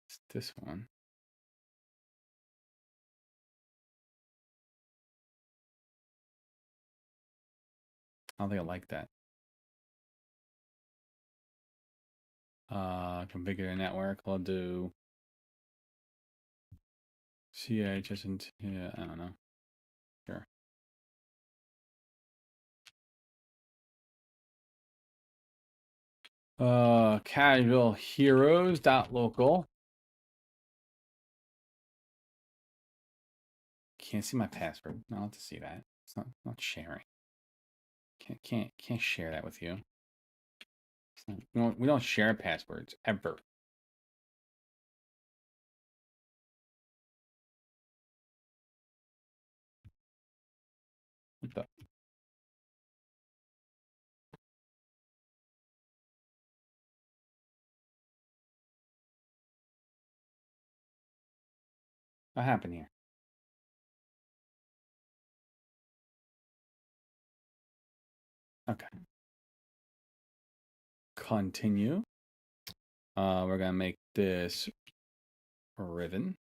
It's this one. I don't think I like that. Configure the network. I'll do CH and yeah, I don't know. Sure. Casual heroes dot local. Can't see my password. Not allowed to see that. It's not sharing. Can't share that with you. We don't share passwords ever. What the? What happened here? Okay. Continue. We're gonna make this ribbon.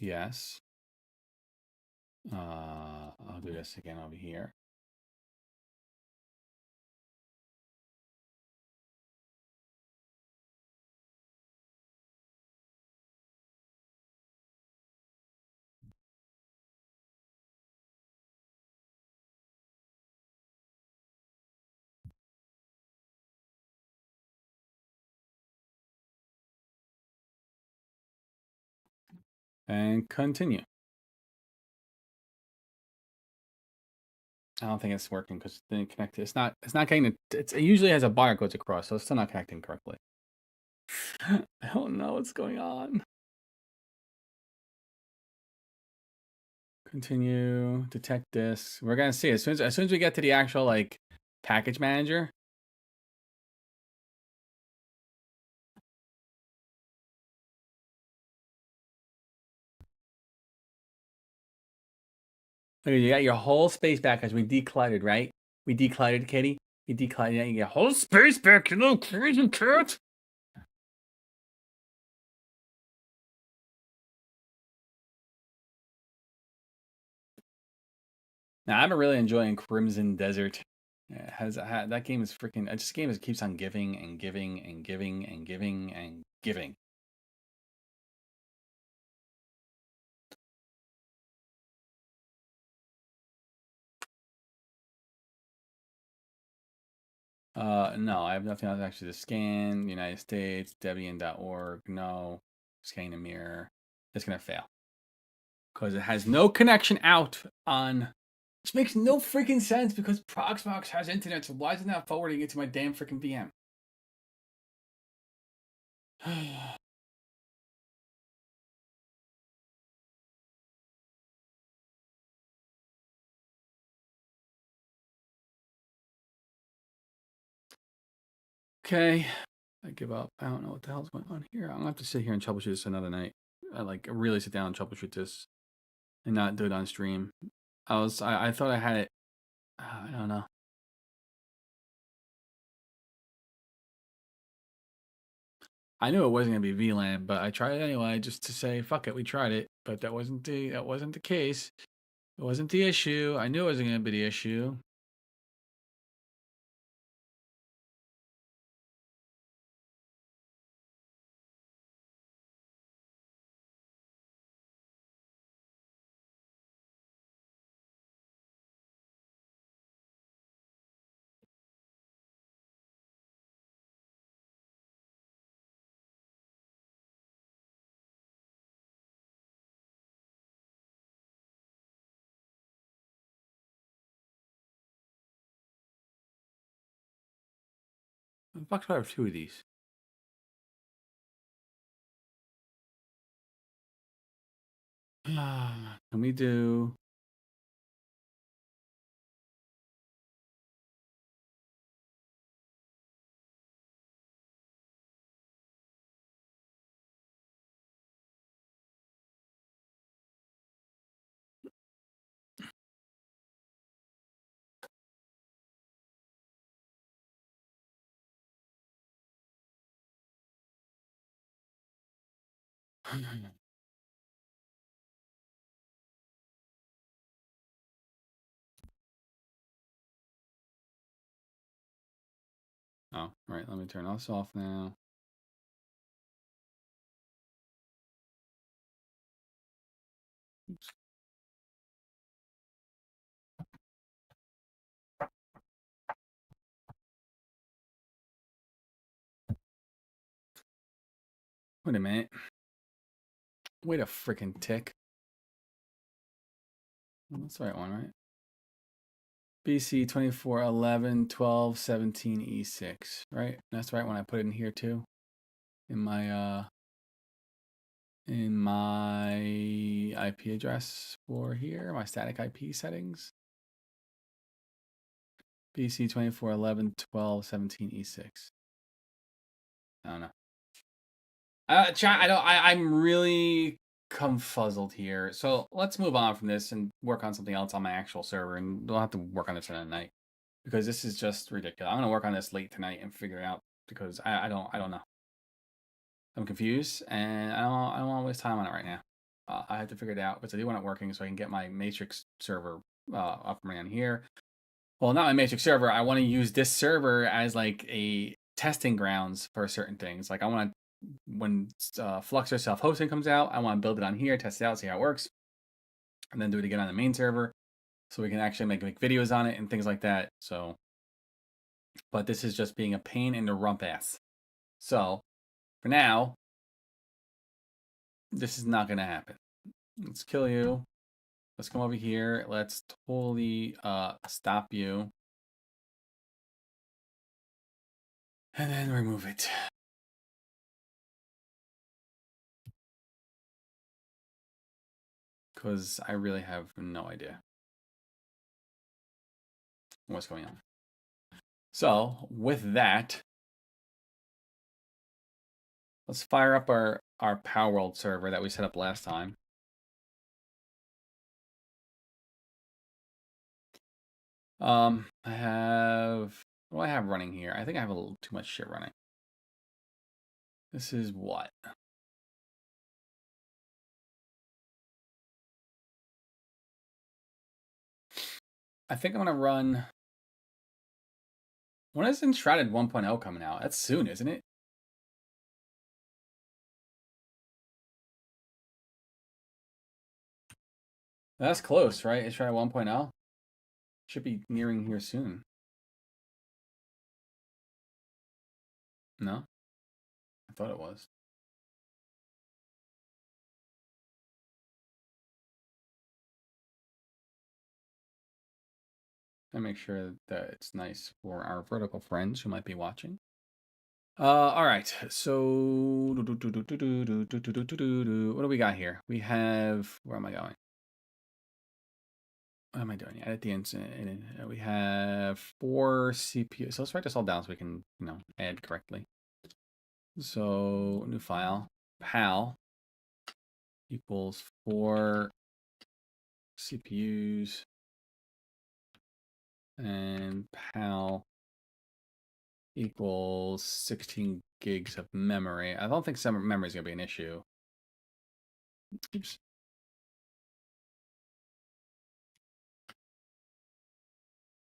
Yes. I'll do this again over here. And continue. I don't think it's working because it didn't connect. It's not getting it usually has a bar goes across, so it's still not connecting correctly. I don't know what's going on. Continue, detect this. We're gonna see as soon as we get to the actual like package manager. Look, you got your whole space back as we decluttered, right? We decluttered, Kitty. You decluttered, you get your whole space back, you little crazy cat. Now, I've been really enjoying Crimson Desert. It has that game is freaking. It's just a game that keeps on giving and giving and giving and giving and giving. No, I have nothing else actually to scan. United States, Debian.org. No, scanning the mirror. It's gonna fail because it has no connection out on. Which makes no freaking sense because Proxmox has internet, so why is it not forwarding it to my damn freaking VM? Okay, I give up. I don't know what the hell's going on here. I'm gonna have to sit here and troubleshoot this another night. I like really sit down and troubleshoot this and not do it on stream. I thought I had it. I don't know. I knew it wasn't gonna be VLAN, but I tried it anyway just to say fuck it. We tried it, but that wasn't the case. It wasn't the issue. I knew it wasn't gonna be the issue. The fuck's do I have two of these? Can we do? Oh, right. Let me turn this off now. Oops. Wait a minute. Wait a freaking tick. That's the right one, right? BC 24, 11, 12, 17, E6, right? That's the right one I put in here too. In my IP address for here, my static IP settings. BC 24, 11, 12, 17, E6. I don't know. Chat, I'm really confuzzled here. So let's move on from this and work on something else on my actual server, and we'll have to work on this tonight because this is just ridiculous. I'm gonna work on this late tonight and figure it out because I don't know. I'm confused and I don't want to waste time on it right now. I have to figure it out because I do want it working so I can get my Matrix server up and running here. Well, not my Matrix server. I want to use this server as like a testing grounds for certain things. Like I want to, when Fluxer self-hosting comes out, I want to build it on here, test it out, see how it works, and then do it again on the main server, so we can actually make videos on it and things like that. So, but this is just being a pain in the rump ass. So, for now, this is not gonna happen. Let's kill you. Let's come over here. Let's totally stop you. And then remove it. Because I really have no idea what's going on. So, with that, let's fire up our Palworld server that we set up last time. I have, what do I have running here? I think I have a little too much shit running. This is what? I think I'm going to run, when is Enshrouded 1.0 coming out? That's soon, isn't it? That's close, right? Enshrouded 1.0 should be nearing here soon. No? I thought it was. I make sure that it's nice for our vertical friends who might be watching. All right. So, what do we got here? We have, where am I going? What am I doing? Edit the incident. We have 4 CPU. So let's write this all down so we can, add correctly. So, new file, pal equals 4 CPUs and pal equals 16 gigs of memory. I don't think some memory is going to be an issue. Oops.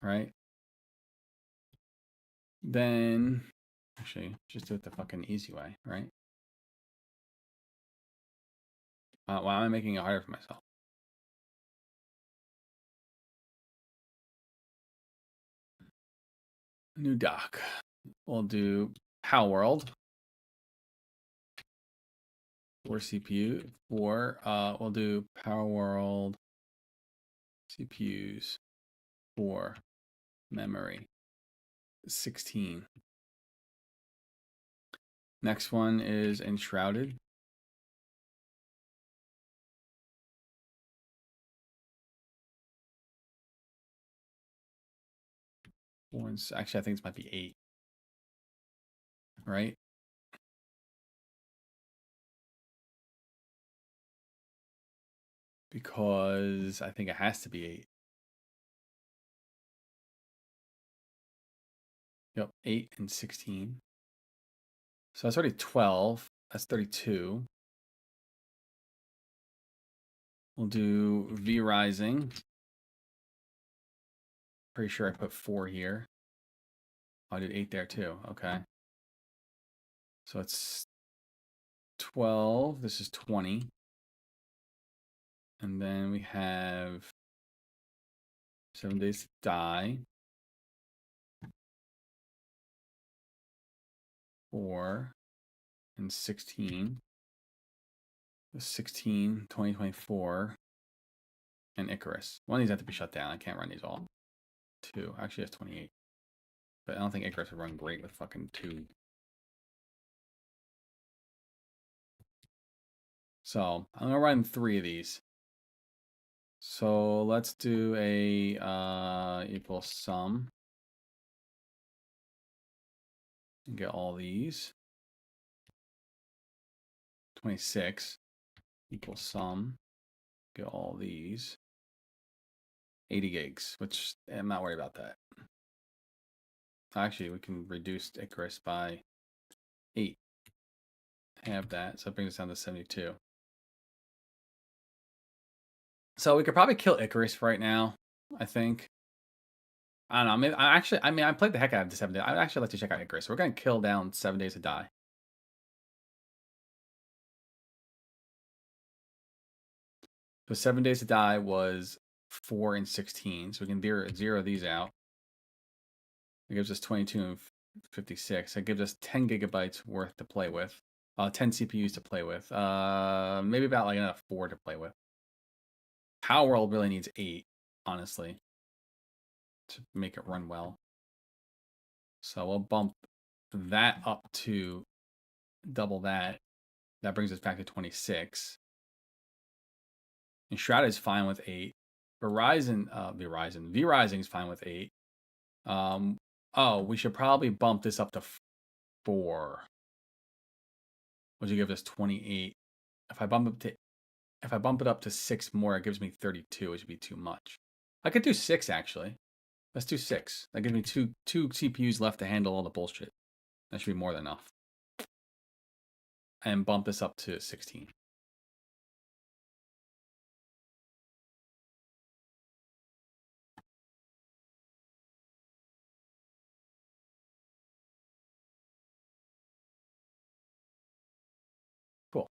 Right? Then, actually, just do it the fucking easy way, right? Why am I making it harder for myself? New doc. We'll do Palworld. 4 CPU. 4. We'll do Palworld CPUs. 4 memory. 16. Next one is Enshrouded. Actually, I think this might be 8. Right? Because I think it has to be 8. Yep, 8 and 16. So that's already 12. That's 32. We'll do V Rising. Pretty sure I put 4 here. I did 8 there too. Okay. So it's 12. This is 20. And then we have 7 days to die. 4 and 16. 16, 2024. And Icarus. One of these have to be shut down. I can't run these all. 2. Actually, that's 28. But I don't think Icarus would run great with fucking 2. So I'm gonna run 3 of these. So let's do a equal sum. And get all these. 26 equals sum. Get all these. 80 gigs, which I'm not worried about that. Actually, we can reduce Icarus by 8. Have that, so it brings us down to 72. So we could probably kill Icarus right now, I think. I don't know. I played the heck out of the 7 days. I'd actually like to check out Icarus. We're going to kill down 7 days to die. So 7 days to die was 4 and 16. So we can zero these out. It gives us 22 and 56. It gives us 10 gigabytes worth to play with. 10 CPUs to play with. Maybe about like another 4 to play with. Palworld really needs 8, honestly, to make it run well. So we'll bump that up to double that. That brings us back to 26. And Shroud is fine with 8. V-Rising is fine with 8. Oh, we should probably bump this up to 4. Which will give us 28. If I bump it up to 6 more, it gives me 32, which would be too much. I could do 6 actually. Let's do 6. That gives me two CPUs left to handle all the bullshit. That should be more than enough. And bump this up to 16. Cool.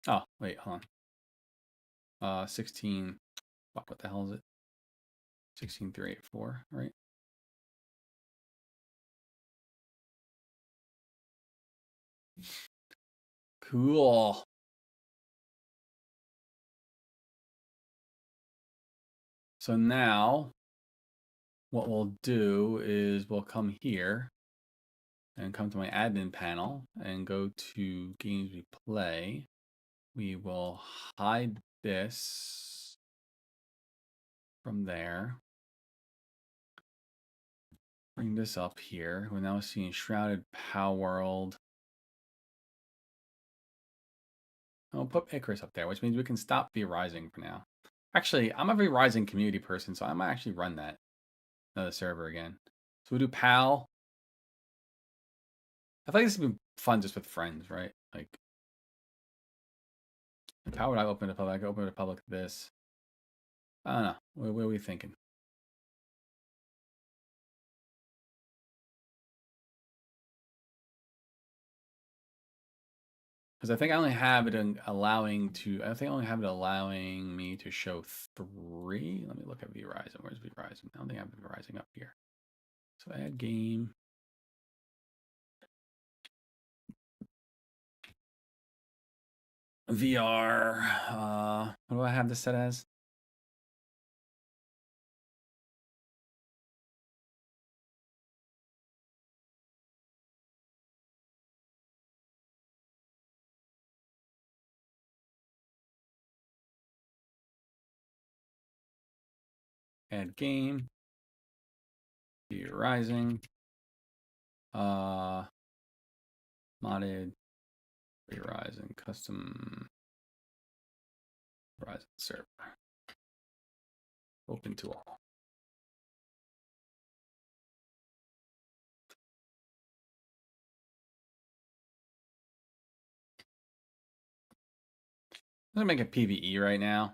Oh, wait, hold on. 16. Fuck, what the hell is it? 16384, right? Cool. So now what we'll do is we'll come here and come to my admin panel and go to games we play. We will hide this from there. Bring this up here. We're now seeing Shrouded Palworld. I'll put Icarus up there, which means we can stop V-Rising for now. Actually, I'm a V-Rising community person, so I might actually run that. Another server again. So we'll do Pal. I feel like this would be fun just with friends, right? Like, how would I open to public? I could open to public this. I don't know. What are we thinking? Because I think I only have it allowing me to show 3. Let me look at V-Rising. Where's V-Rising? I don't think I have V-Rising up here. So add game. VR. What do I have this set as? Add game. V-Rising. Modded. V-Rising custom. Verizon server. Open to all. I'm gonna make a PvE right now.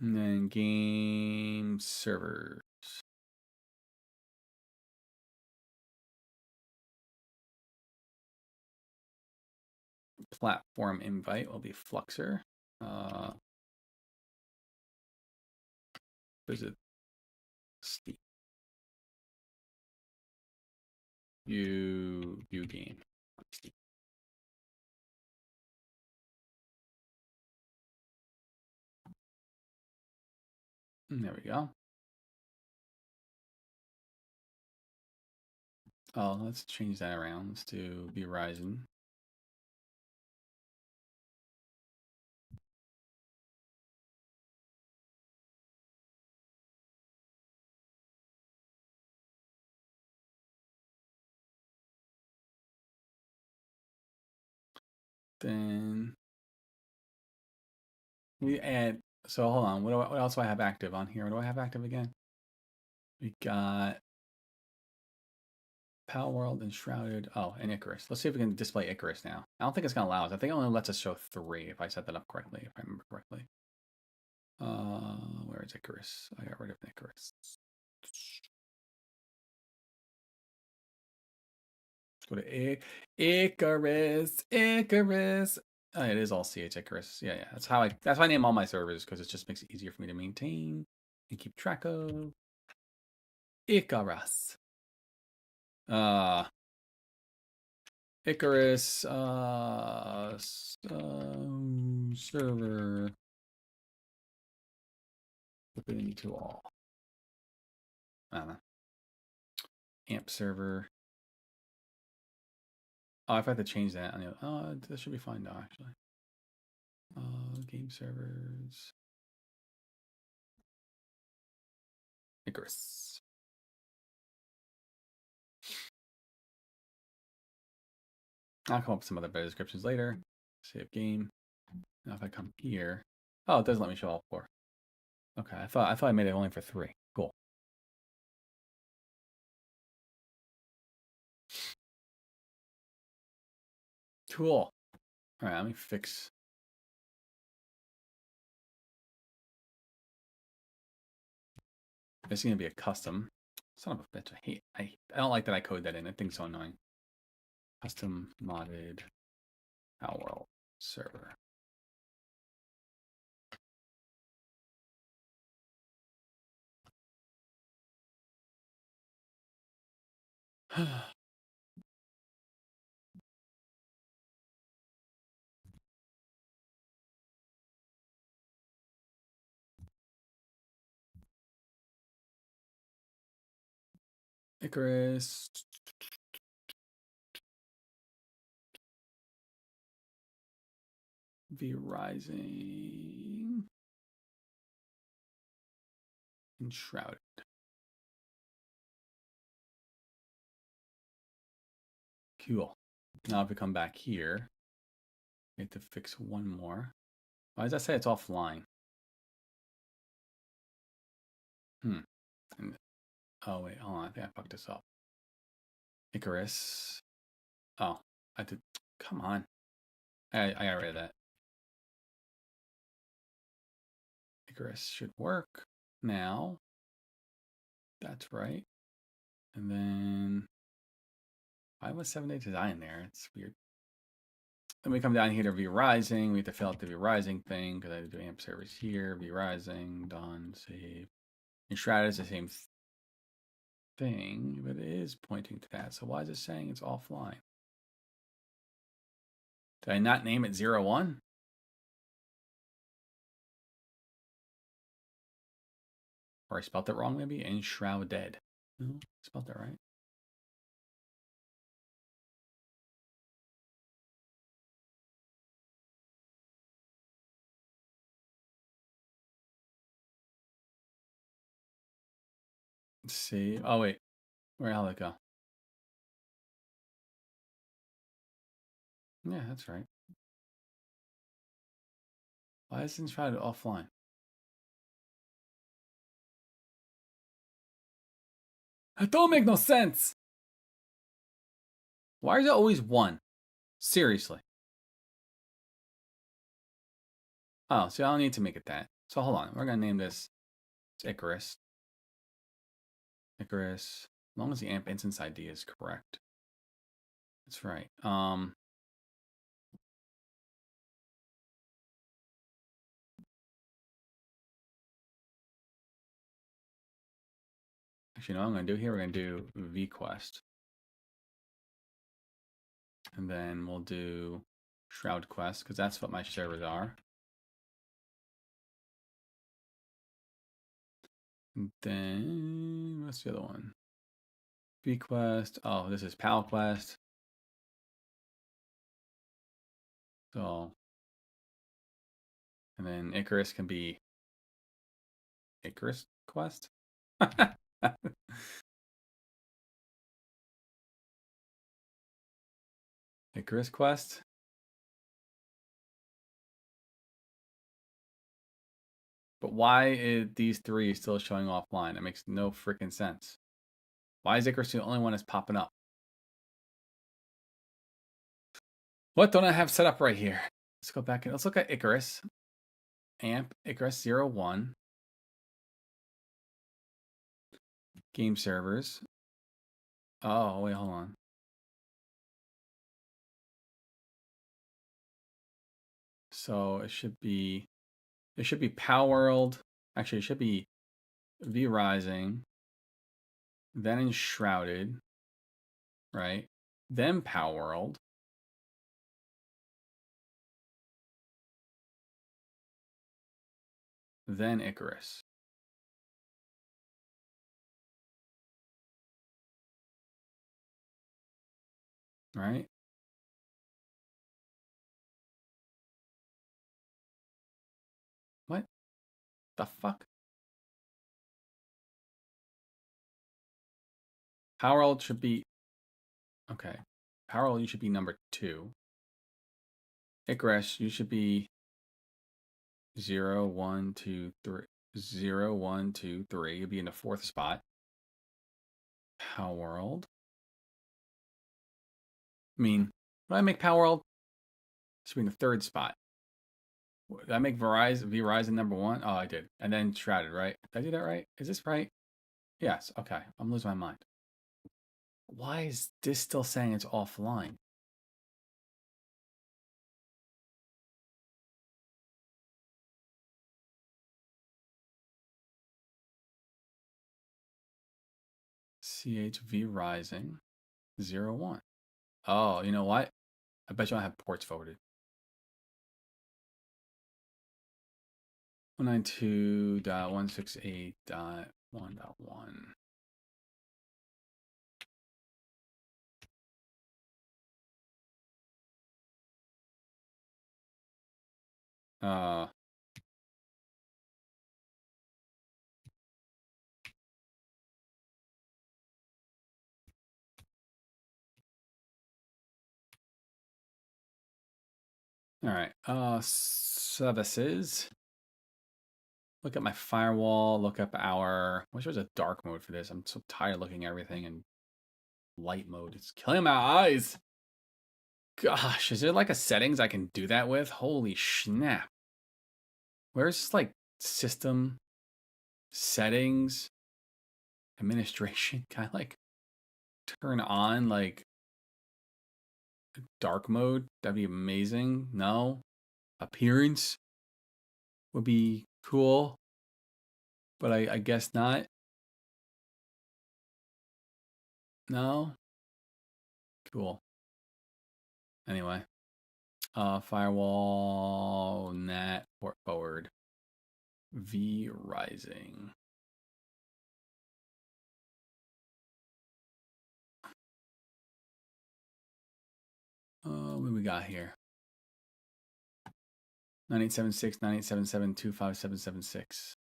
And then game servers. Platform invite will be Fluxer. Visit Steam. View game. Steam. And there we go. Oh, let's change that around. Let's do Verizon. Then we add. So hold on. What else do I have active on here? What do I have active again? We got Palworld, Enshrouded. Oh, and Icarus. Let's see if we can display Icarus now. I don't think it's gonna allow us. I think it only lets us show 3 if I set that up correctly, if I remember correctly. Where is Icarus? I got rid of Icarus. Let's go to Icarus. Icarus. Oh, it is all CH Icarus. Yeah, yeah. That's how I name all my servers because it just makes it easier for me to maintain and keep track of. Icarus. Icarus server open to all. I don't know. Amp server. Oh, if I have to change that, this should be fine now, actually. Game servers. Icarus. I'll come up with some other better descriptions later. Save game. Now if I come here, oh, it doesn't let me show all 4. Okay, I thought I made it only for 3. Cool. Cool. All right, let me fix. This is gonna be a custom. Son of a bitch! I don't like that I code that in. That thing's so annoying. Custom modded Palworld server. Icarus. Verizon. Enshrouded. Cool. Now if we come back here, we have to fix one more. Why does that say it's offline? And, oh wait, hold on. I think I fucked this up. Icarus. Oh, I did. Come on. I got rid of that. Icarus should work now. That's right. And then why was 7 Day Design there? It's weird. Then we come down here to Verizon. We have to fill out the Verizon thing because I have to do amp service here. Verizon, done, save. Enshrouded is the same thing, but it is pointing to that. So why is it saying it's offline? Did I not name it 01? Or I spelled it wrong, maybe? Enshrouded. No, I spelled that right. Let's see. Oh, wait. Where the hell did it go? Yeah, that's right. Why is Enshrouded offline? That don't make no sense. Why is it always 1? Seriously. Oh, see, I don't need to make it that. So hold on. We're going to name this Icarus. Icarus. As long as the AMP instance ID is correct. That's right. Actually, you know what I'm going to do here? We're going to do vQuest. And then we'll do Shroud Quest, because that's what my servers are. And then, what's the other one? vQuest. Oh, this is PalQuest. So, and then Icarus can be Icarus Quest. Icarus Quest. But why is these three still showing offline? It makes no freaking sense. Why is Icarus the only one that's popping up? What don't I have set up right here? Let's go back and let's look at Icarus. AMP Icarus 01. Game servers. Oh, wait, hold on. So it should be Palworld. Actually, it should be V-Rising. Then Enshrouded. Right? Then Palworld. Then Icarus. Right? What the fuck? Palworld should be okay. Palworld, you should be number 2. Icarus, you should be 0, 1, 2, 3. 0, 1, 2, 3. You'll be in the 4th spot. Palworld. I mean, did I make Palworld? Should be in the 3rd spot. Did I make Verizon number 1? Oh, I did. And then Shrouded, right? Did I do that right? Is this right? Yes. Okay. I'm losing my mind. Why is this still saying it's offline? CHV Rising 01. Oh, you know what? I bet you I have ports forwarded. 192.168.1.1. Uh, all right. Services. Look at my firewall. Look up our. I wish there was a dark mode for this. I'm so tired of looking at everything in light mode. It's killing my eyes. Gosh, is there like a settings I can do that with? Holy snap. Where's like system settings, administration? Can I like turn on like dark mode? That'd be amazing. No. Appearance would be cool, but I guess not. No. Cool. Anyway, firewall, NAT, port forward, V rising. What do we got here? 9876, 9877, 25776.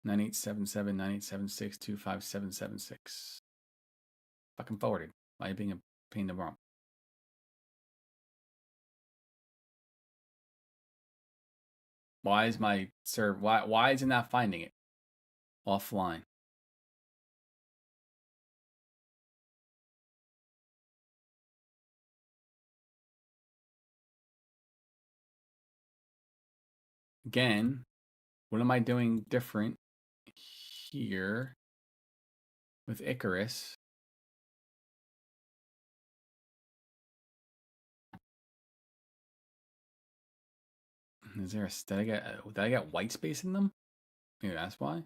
9877, 9876, 25776. Fucking forwarded. Why are you being a pain in the bum? Why is my server, why is it not finding it? Offline. Again, What am I doing different here with Icarus? Is there a did I get white space in them? Maybe that's why.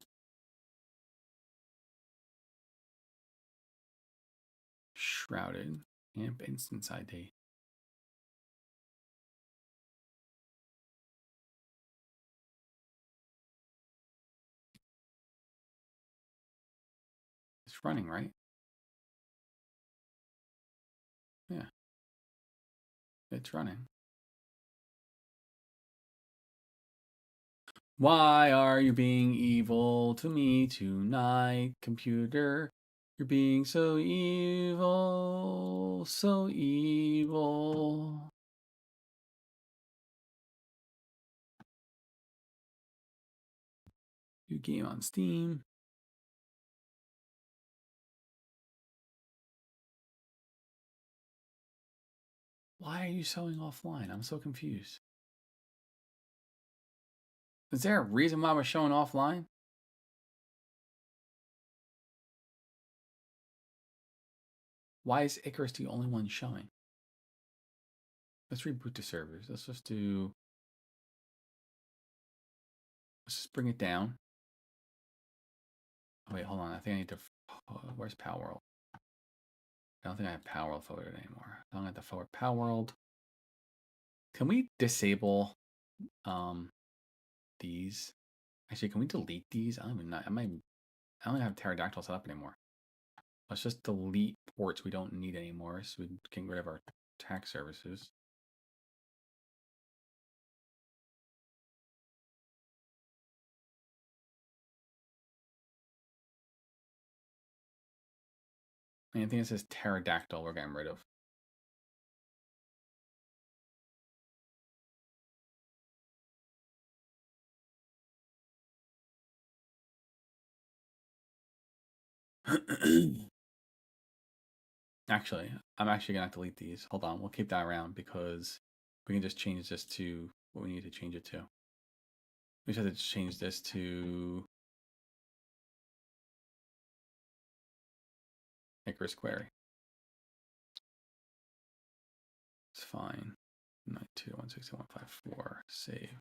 Shrouded. Amp instance ID. It's running, right? Yeah. It's running. Why are you being evil to me tonight, computer? You're being so evil, so evil. New game on Steam. Why are you showing offline? I'm so confused. Is there a reason why we're showing offline? Why is Icarus the only one showing? Let's reboot the servers. Let's just bring it down. Oh, wait, hold on. I think I need to, where's Palworld? I don't think I have Palworld forwarded anymore. I don't have to forward Palworld. Can we disable these? Actually, can we delete these? I don't even know. I don't even have Pterodactyl set up anymore. Let's just delete ports we don't need anymore so we can get rid of our tax services. Anything that says Pterodactyl, we're getting rid of. Actually, I'm actually gonna have to delete these. Hold on, we'll keep that around because we can just change this to what we need to change it to. We just have to change this to Icarus query. It's fine. 92.161.54. Save.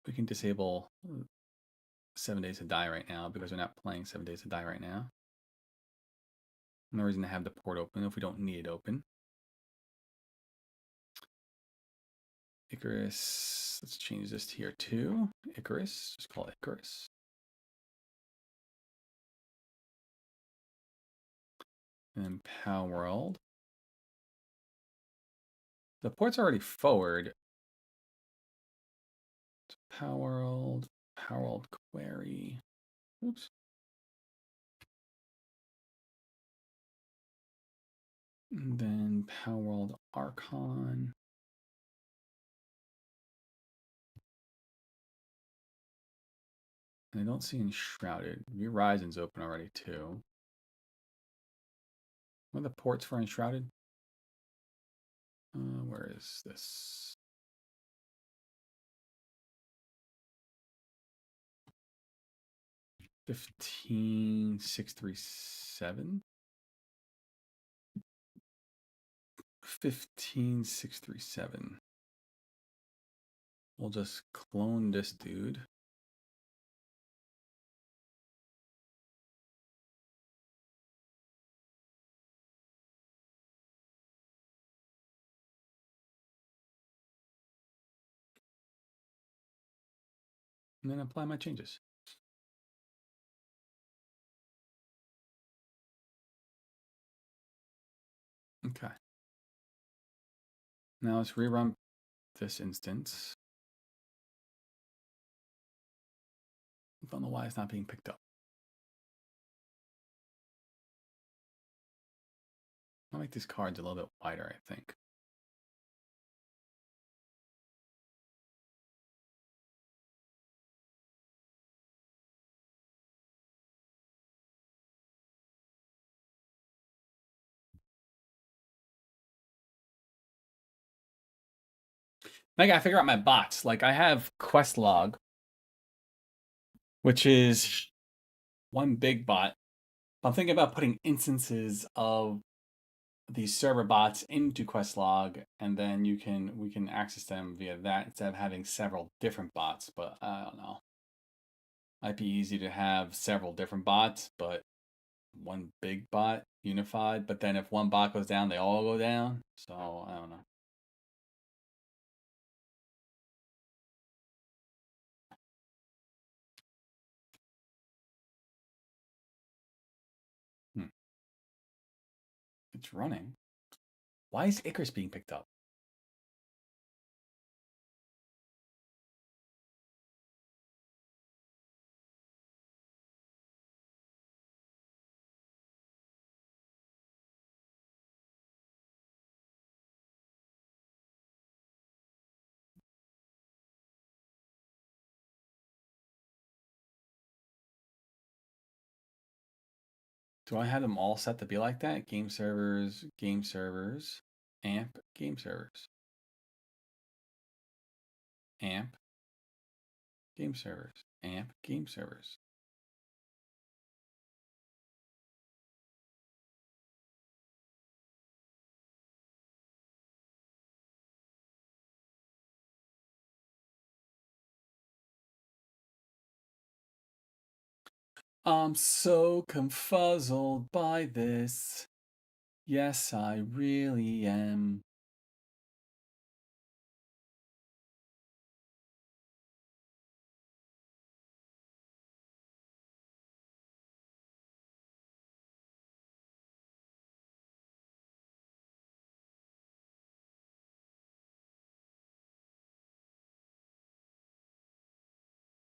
We can disable 7 Days to Die right now because we're not playing 7 Days to Die right now. No reason to have the port open if we don't need it open. Icarus, let's change this to here too. Icarus, just call it Icarus. And then Palworld. The port's already forward. Palworld, Palworld query. Oops. And then Palworld Archon. And I don't see Enshrouded. Verizon's open already too. What are the ports for Enshrouded? Where is this? $15,637. 15,637. We'll just clone this dude. And then apply my changes. Okay. Now let's rerun this instance. I don't know why it's not being picked up. I'll make these cards a little bit wider, I think. I gotta figure out my bots. Like I have QuestLog, which is one big bot. I'm thinking about putting instances of these server bots into QuestLog, and then we can access them via that instead of having several different bots. But I don't know. Might be easy to have several different bots, but one big bot unified. But then if one bot goes down, they all go down. So I don't know. Hmm. It's running. Why is Icarus being picked up? Do I have them all set to be like that? Game servers, amp, game servers, amp, game servers, amp, game servers. I'm so confuzzled by this. Yes, I really am.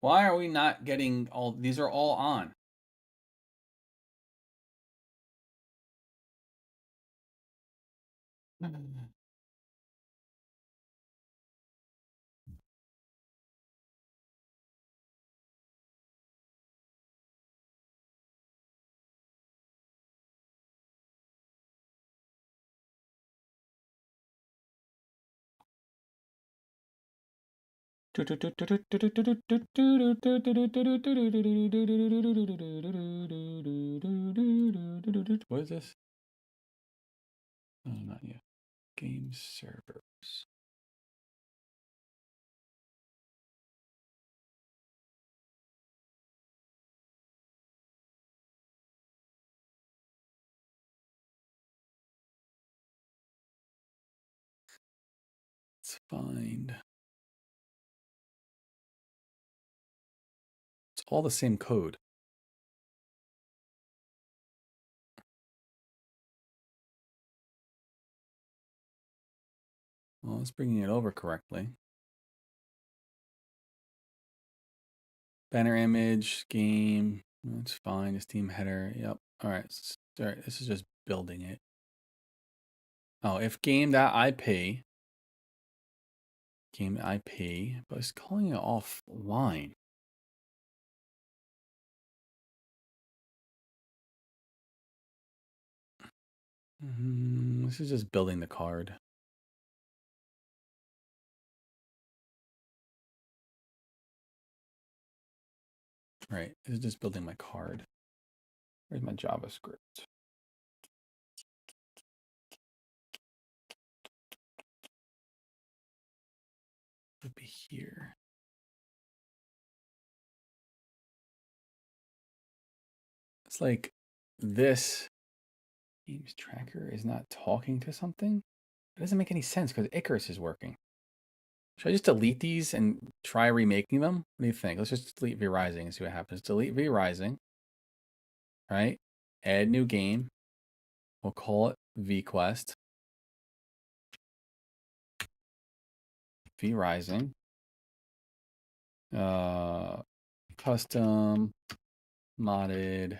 Why are we not getting all these are all on? What is this? Oh, not yet. Game servers. Let's find. It's all the same code. Well, it's bringing it over correctly. Banner image, game. That's fine. Steam header. Yep. All right. All right. This is just building it. Oh, if game.ip, but it's calling it offline. This is just building the card. Right. This is just building my card. Where's my JavaScript? Would be here. It's like this games tracker is not talking to something. It doesn't make any sense because Icarus is working. Should I just delete these and try remaking them? What do you think? Let's just delete V-Rising and see what happens. Delete V-Rising. Right? Add new game. We'll call it VQuest. V-Rising. Custom modded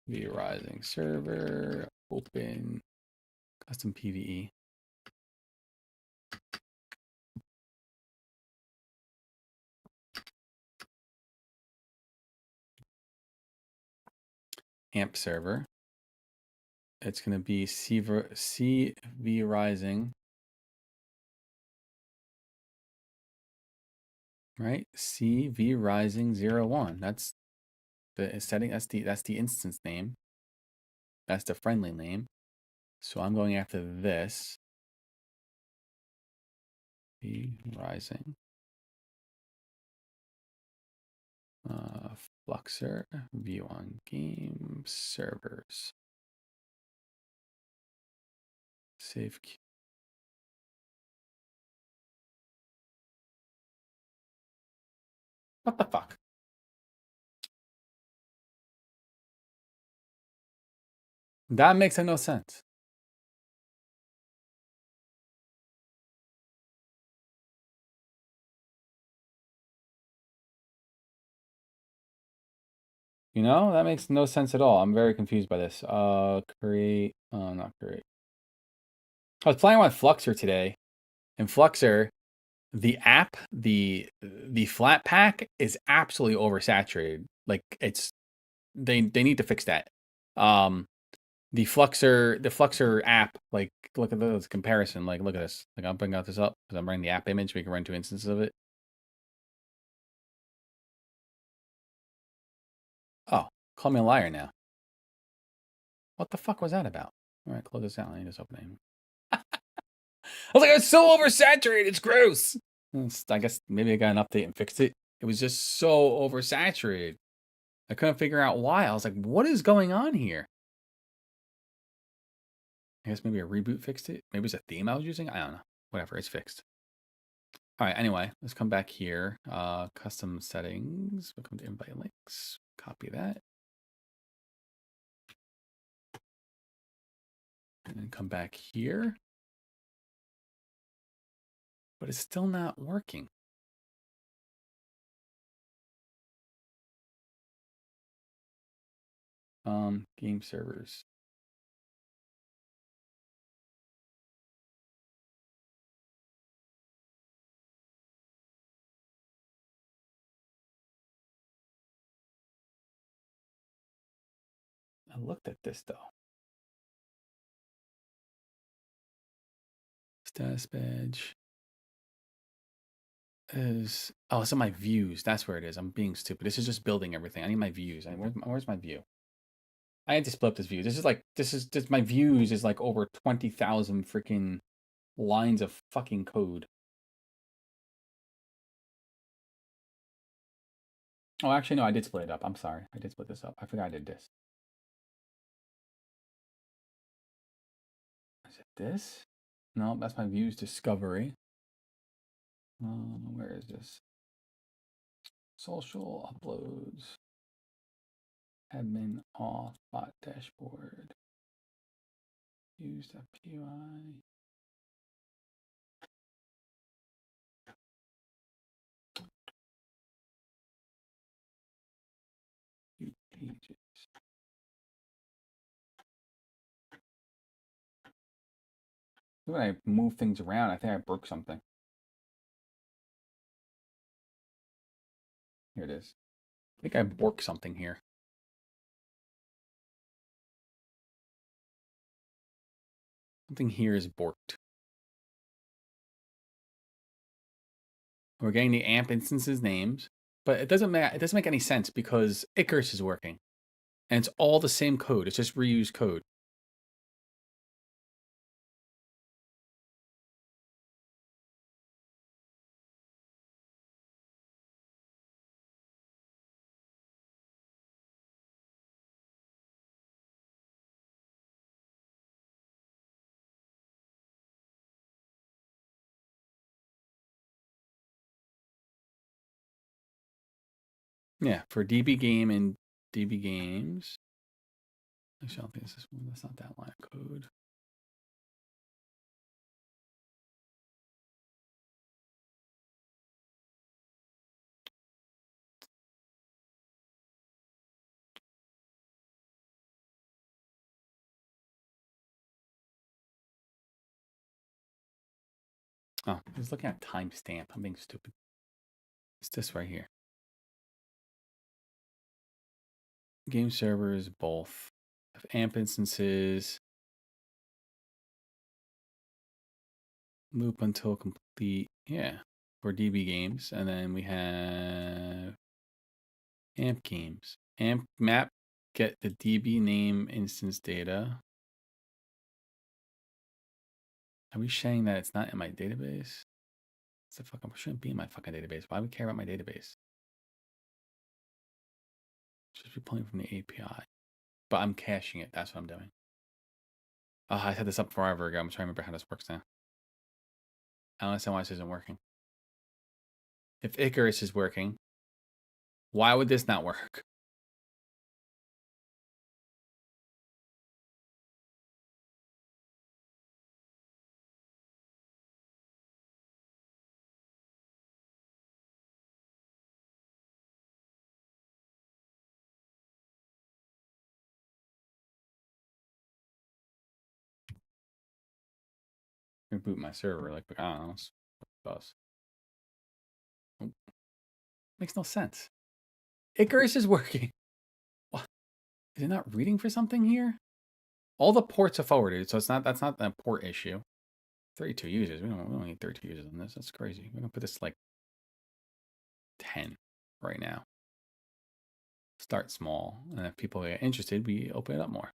V-Rising server. Open custom PVE. AMP server. It's going to be CV Rising right? CV Rising 01. That's the setting. That's the instance name. That's the friendly name. So I'm going after this. V Rising. Fluxer. View on game servers. Save. What the fuck? That makes no sense. You know, that makes no sense at all. I'm very confused by this. Create. Oh, not create. I was playing with Fluxer today, and Fluxer, the app, the flat pack is absolutely oversaturated. Like it's they need to fix that. Um, the Fluxer app, like look at this comparison. Like look at this. Like I'm bringing out this up because I'm running the app image. We can run 2 instances of it. Oh, call me a liar now. What the fuck was that about? All right, close this out. I need this opening. I was like, it's so oversaturated. It's gross. I guess maybe I got an update and fixed it. It was just so oversaturated. I couldn't figure out why. I was like, what is going on here? I guess maybe a reboot fixed it. Maybe it's a theme I was using. I don't know. Whatever, it's fixed. All right, anyway, let's come back here. Custom settings. We'll come to invite links. Copy that. And then come back here. But it's still not working. Game servers. I looked at this though. Status badge is it's in my views. That's where it is. I'm being stupid. This is just building everything. I need my views. Where's my view? I had to split up this view. This is just my views is like over 20,000 freaking lines of fucking code. Oh, actually, no, I did split it up. I'm sorry. I did split this up. I forgot I did this. Is it this? No, that's my views discovery. Where is this? Social uploads. Admin off bot dashboard. Views.py. View pages. When I move things around, I think I broke something. Here it is. I think I broke something here. Something here is borked. We're getting the amp instances names, but it doesn't make any sense because Icarus is working. And it's all the same code. It's just reused code. Yeah, for DB game and DB games. Actually, I don't think this one. That's not that line of code. Oh, I was looking at timestamp. I'm being stupid. It's this right here. Game servers, both. Amp instances. Loop until complete. Yeah. for DB games, and then we have AMP games. AMP map, get the DB name instance data. Are we saying that it's not in my database? It's the fucking shouldn't be in my fucking database. Why would we care about my database? Should be pulling from the API. But I'm caching it. That's what I'm doing. Oh, I set this up forever ago. I'm trying to remember how this works now. I don't understand why this isn't working. If Icarus is working, why would this not work? Reboot my server, like, I don't know. Bus. Oh. Makes no sense. Icarus is working. What? Is it not reading for something here? All the ports are forwarded, so that's not a port issue. 32 users. We don't need 32 users on this. That's crazy. We're gonna put this like 10 right now. Start small, and if people get interested, we open it up more.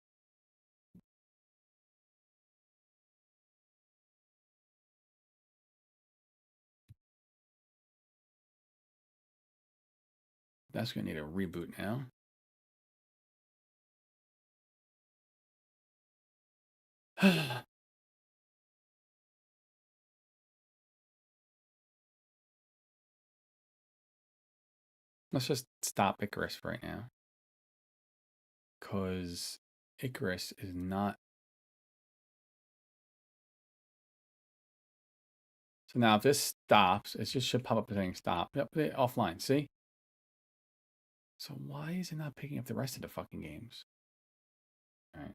That's gonna need a reboot now. Let's just stop Icarus right now. Because Icarus is not. So now if this stops, it just should pop up saying stop. Yep, offline, see? So why is it not picking up the rest of the fucking games? All right.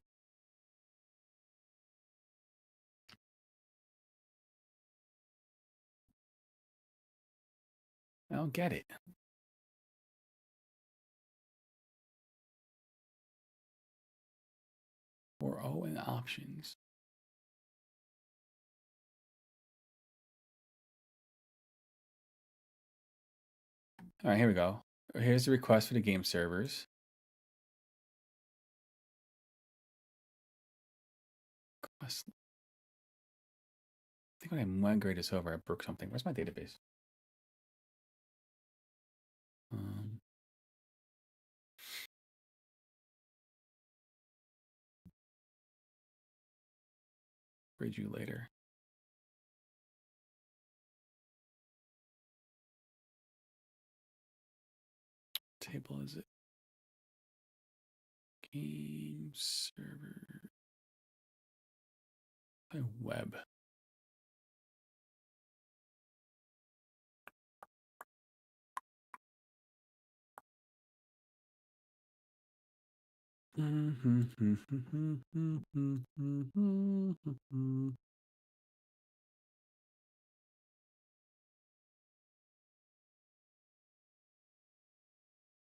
I don't get it. Or O in options. All right, here we go. Here's the request for the game servers. I think when I migrate this over, I broke something. Where's my database? Read you later. Table is it? Game server. My web.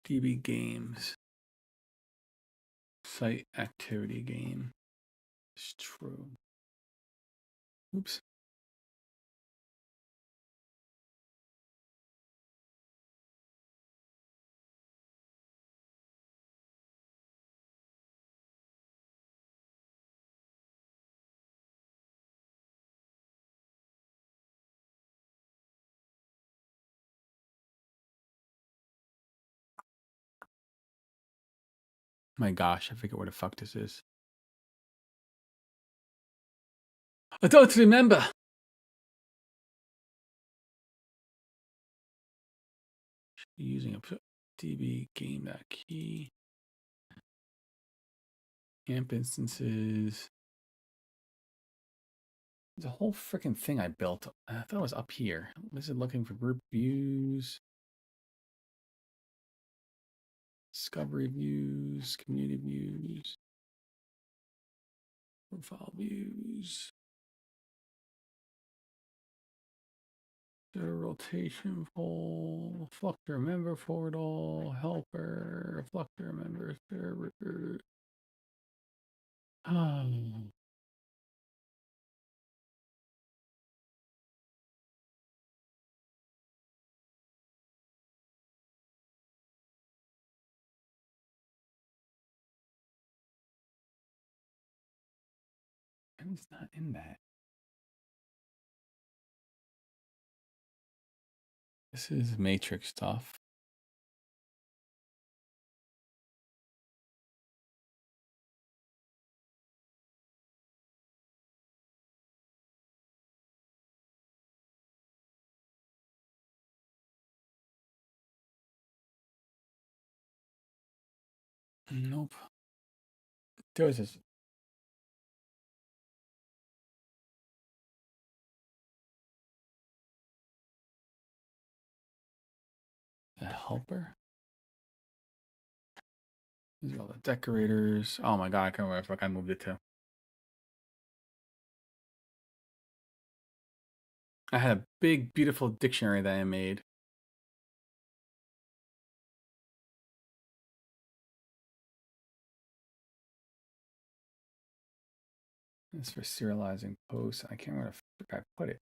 DB games. Site activity game. It's true. Oops. My gosh, I forget where the fuck this is. I don't remember. Using a DB game that key. AMP instances. There's a whole freaking thing I built. I thought it was up here. Was it looking for group views? Discovery views, community views, profile views. Rotation poll, Fluxer member portal, helper, Fluxer member server. It's not in that. This is Matrix stuff. Nope. There was this. A helper? These are all the decorators. Oh my god, I can't remember where the fuck I moved it to. I had a big, beautiful dictionary that I made. It's for serializing posts. I can't remember where I put it.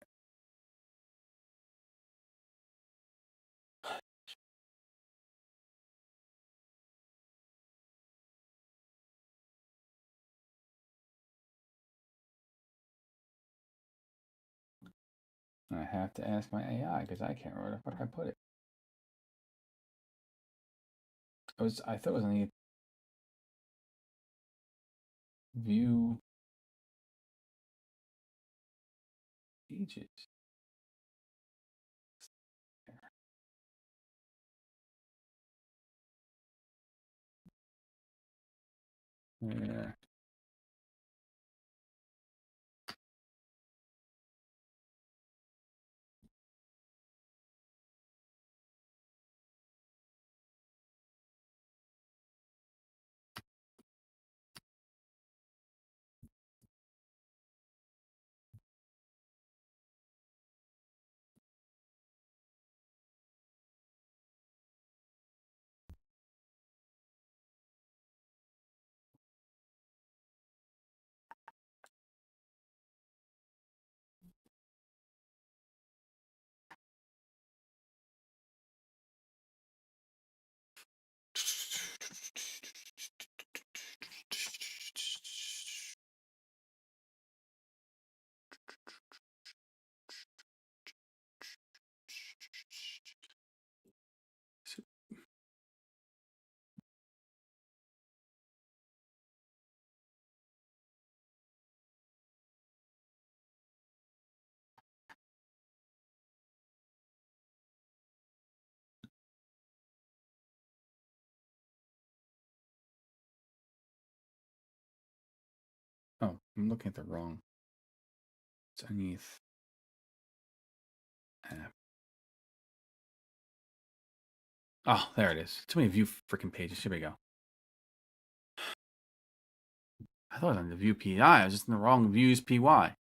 I have to ask my AI because I can't remember where I put it. I thought it was on the view pages. Yeah. Oh, I'm looking at the wrong. It's underneath app. Oh, there it is. Too many view freaking pages. Here we go. I thought it was on the view PI. I was just in the wrong views PY.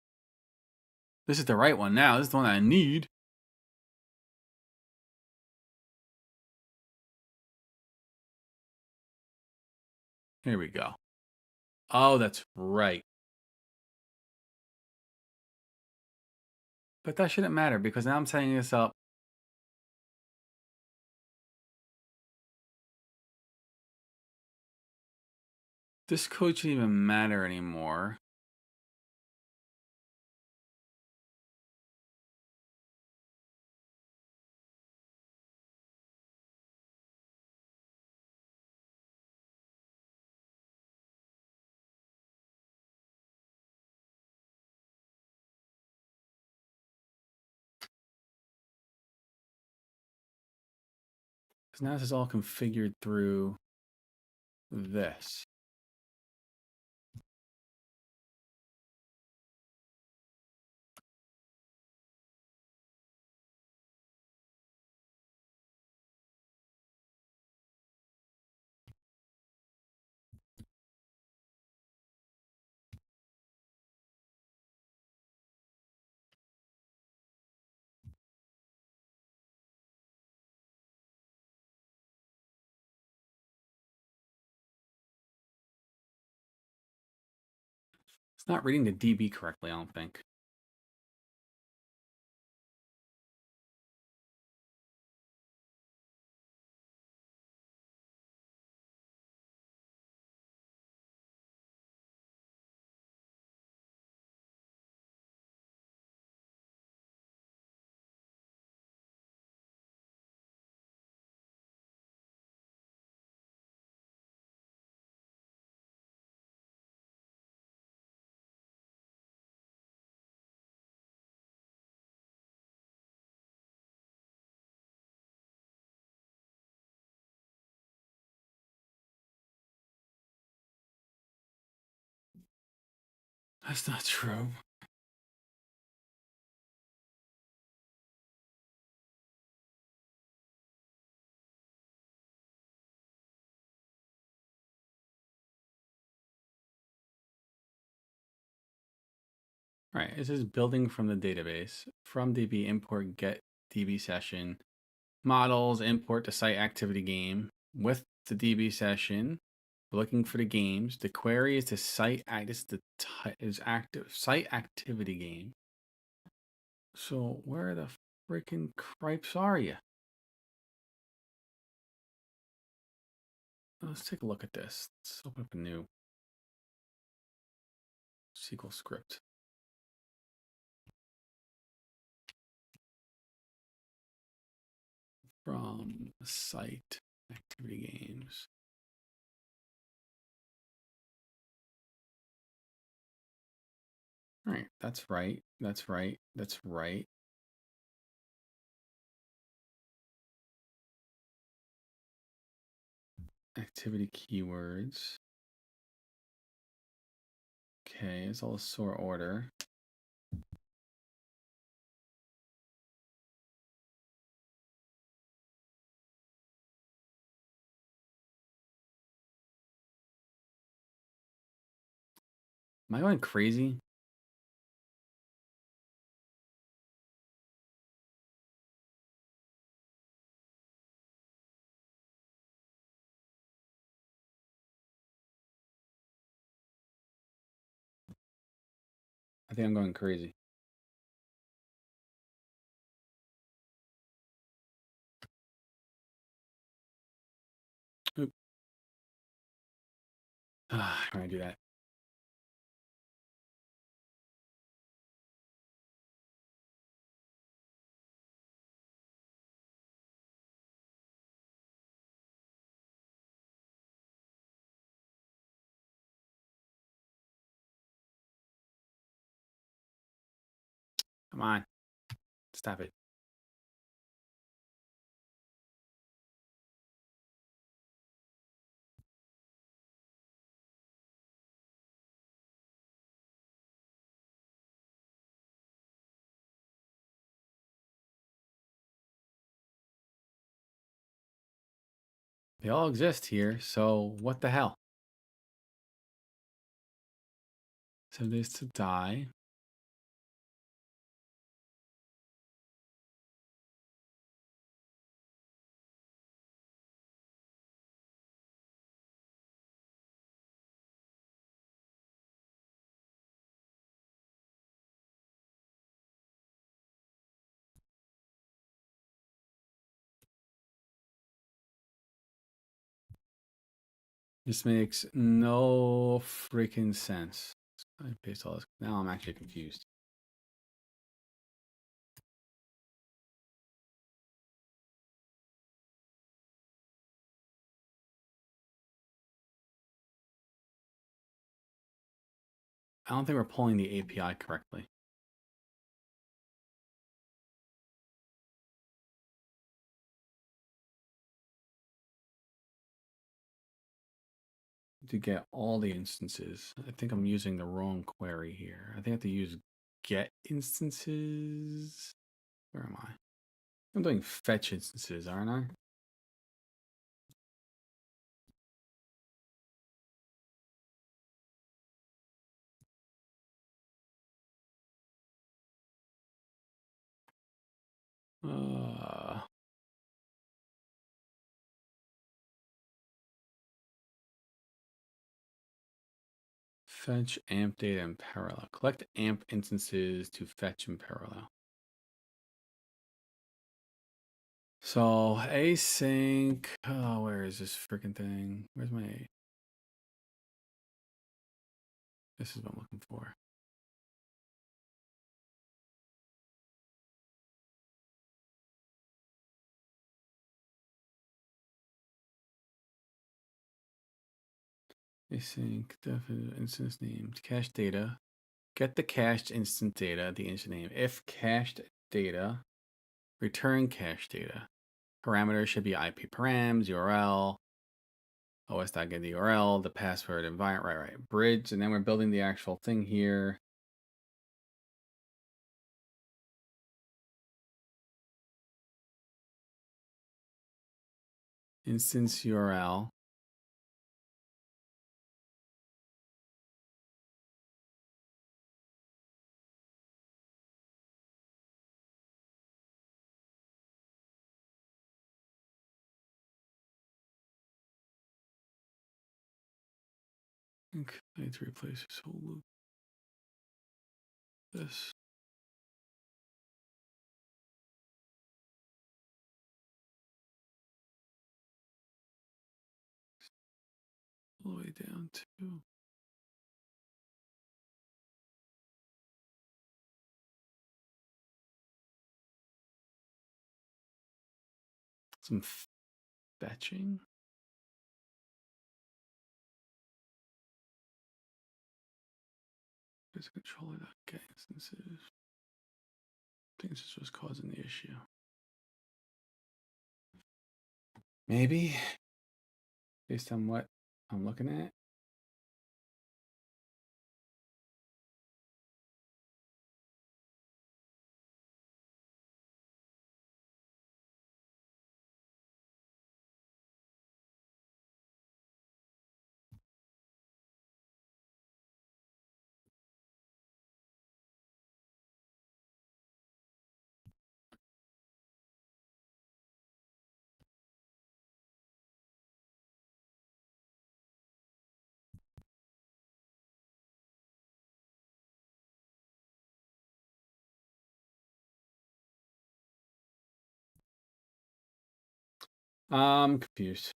This is the right one now. This is the one I need. Here we go. Oh, that's right. But that shouldn't matter because now I'm setting this up. This code shouldn't even matter anymore. Because now this is all configured through this. It's not reading the DB correctly, I don't think. That's not true. All right, it says building from the database. From DB import get DB session. Models import the site activity game. With the DB session, we're looking for the games. The query is the site is active site activity game. So where the freaking cripes are you? Let's take a look at this. Let's open up a new SQL script. From site activity games. All right, that's right. That's right. That's right. Activity keywords. Okay, it's all sort order. Am I going crazy? I think I'm going crazy. Oop. How do I do that? Come on. Stop it. They all exist here, so what the hell? So this to die. This makes no freaking sense. I paste all this. Now I'm actually confused. I don't think we're pulling the API correctly. To get all the instances. I think I'm using the wrong query here. I think I have to use get instances. Where am I? I'm doing fetch instances, aren't I? Fetch amp data in parallel. Collect amp instances to fetch in parallel. So async. Oh, where is this freaking thing? Where's my? This is what I'm looking for. Async definite instance name. Cache data. Get the cached instance data, the instance name. If cached data, return cache data. Parameters should be IP params, URL, os.get the URL, the password, environment, right. Bridge, and then we're building the actual thing here. instance URL. Okay, I need to replace this whole loop. This. All the way down to some fetching. There's a controller that get instances. I think this is what's causing the issue. Maybe based on what I'm looking at. I'm confused.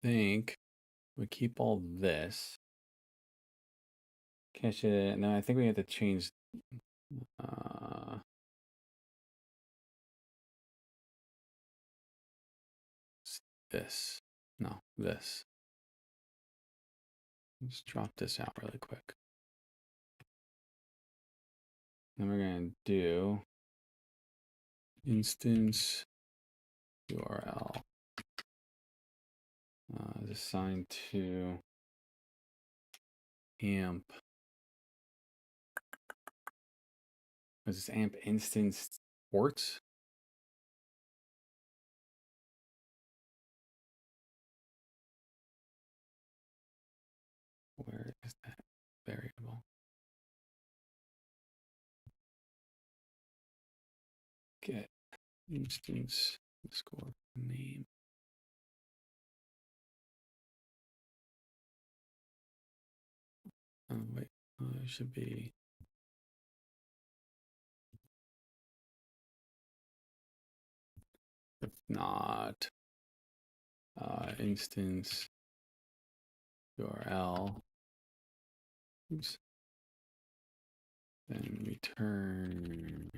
Think we keep all this. Cache it. No, I think we have to change this. No, this. Let's drop this out really quick. Then we're going to do instance URL assigned to amp. Is this amp instance ports? Where is that variable? Get instance underscore name. Oh, wait, it should be. If not, instance URL. Oops. Then return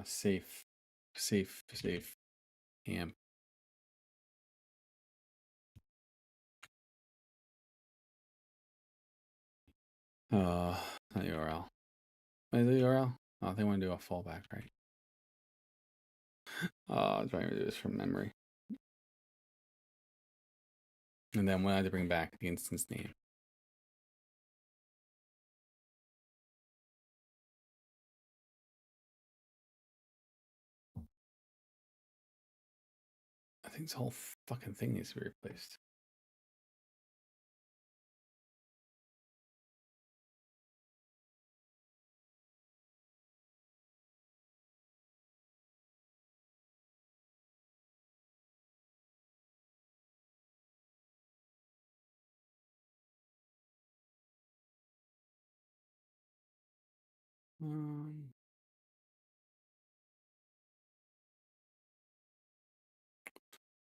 safe amp. Not URL. Is the URL? Oh, they want to do a fallback, right? I'm trying to do this from memory. And then we had to bring back the instance name. I think this whole fucking thing needs to be replaced.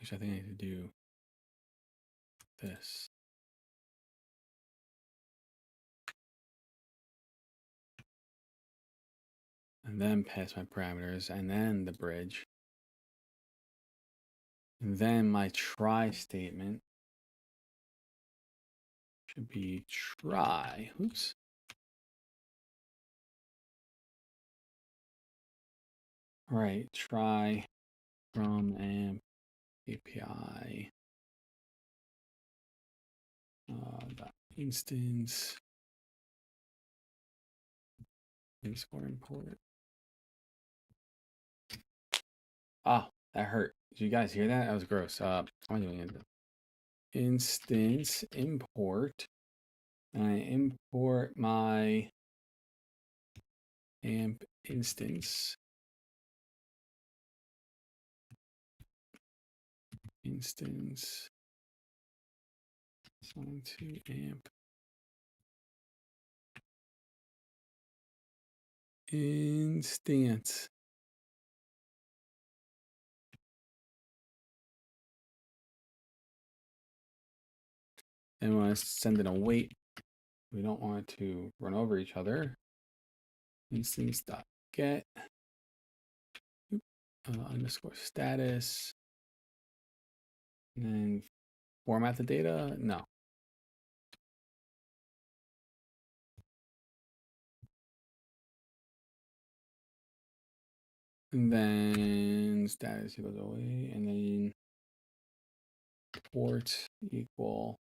Actually, I think I need to do this. And then pass my parameters, and then the bridge. And then my try statement should be try. Oops. All right, try from amp API instance underscore import. Oh, that hurt. Did you guys hear that? That was gross. I'm doing it. Instance import. And I import my amp instance. Instance. Assigned to amp. Instance. And when I send it await, we don't want it to run over each other. Instance.get underscore status. And then format the data. No. And then status equals away, and then port equal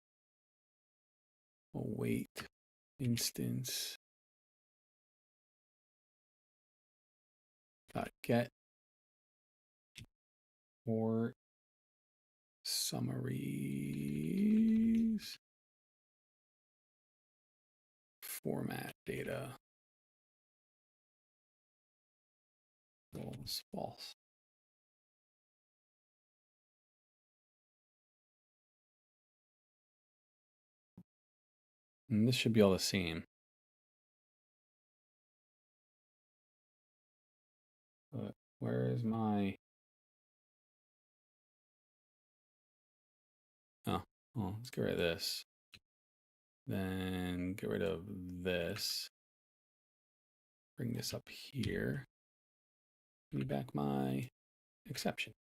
await instance dot get port summaries format data false. And this should be all the same. But where is my... Oh, well, let's get rid of this. Then get rid of this. Bring this up here. Give me back my exception.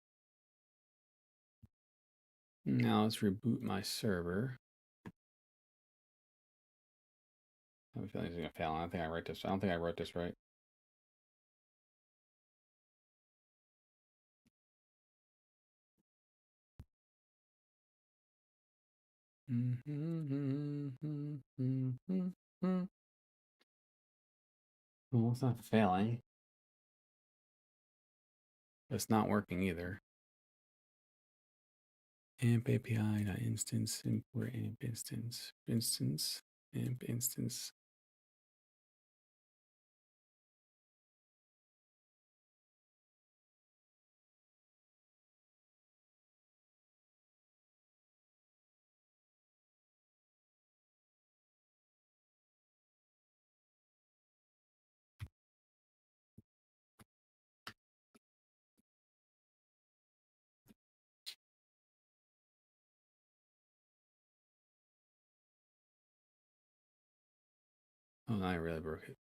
Now let's reboot my server. I have a feeling it's gonna fail. I don't think I wrote this. I don't think I wrote this right. Well, it's not failing. It's not working either. Amp API instance import amp instance amp instance. Oh, I really broke it.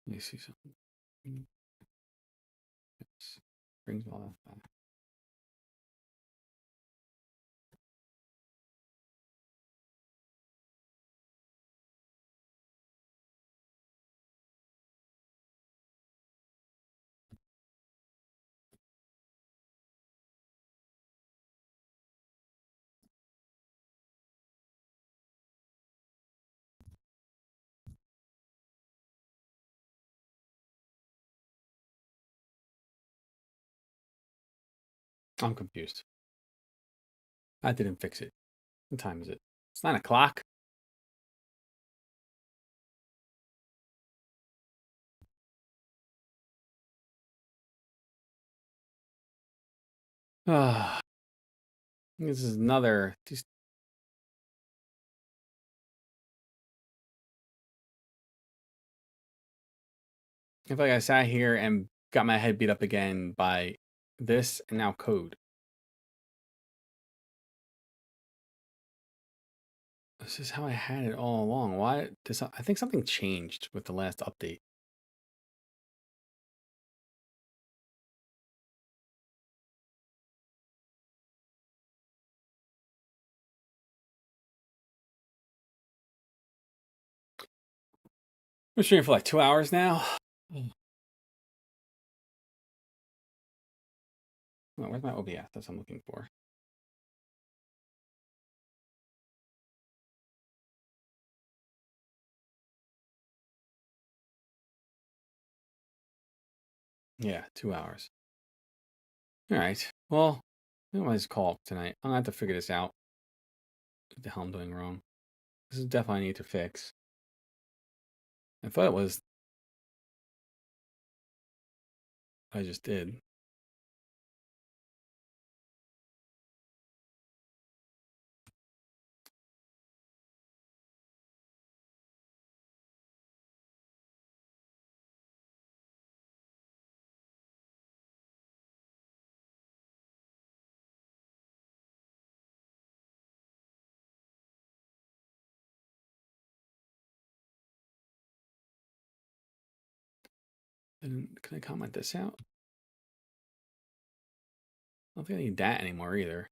Let me see something. Yes. Brings all that back. I'm confused. I didn't fix it. What time is it? It's 9 o'clock. Ah, this is another. Just I feel like I sat here and got my head beat up again by this and now code. This is how I had it all along. Why? I think something changed with the last update. We're streaming for like 2 hours now. Oh, where's my OBS? That's what I'm looking for. Yeah, 2 hours. All right. Well, I might just call up tonight. I'm gonna have to figure this out. What the hell I'm doing wrong? This is definitely I need to fix. I thought it was. I just did. And can I comment this out? I don't think I need that anymore either.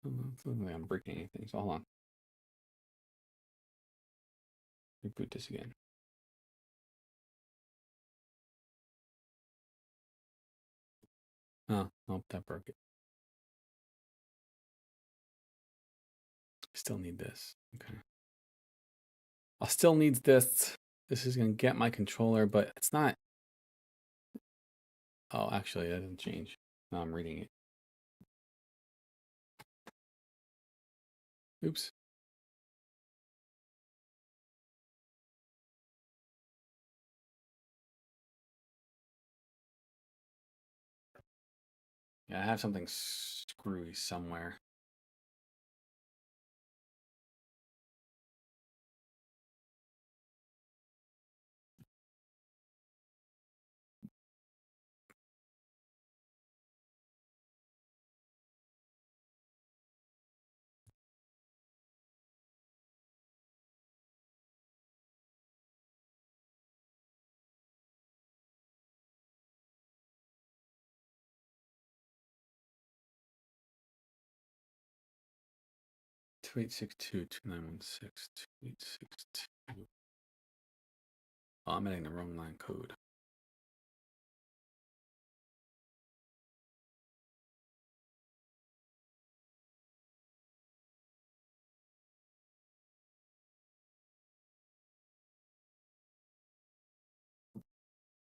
I don't think I'm breaking anything. So hold on. Reboot this again. Oh, nope, that broke it. Still need this. Okay. I'll still need this. This is gonna get my controller, but it's not. Oh, actually, that doesn't change. Now I'm reading it. Oops. Yeah, I have something screwy somewhere. Two 2862 2862. Oh, I'm adding the wrong line code.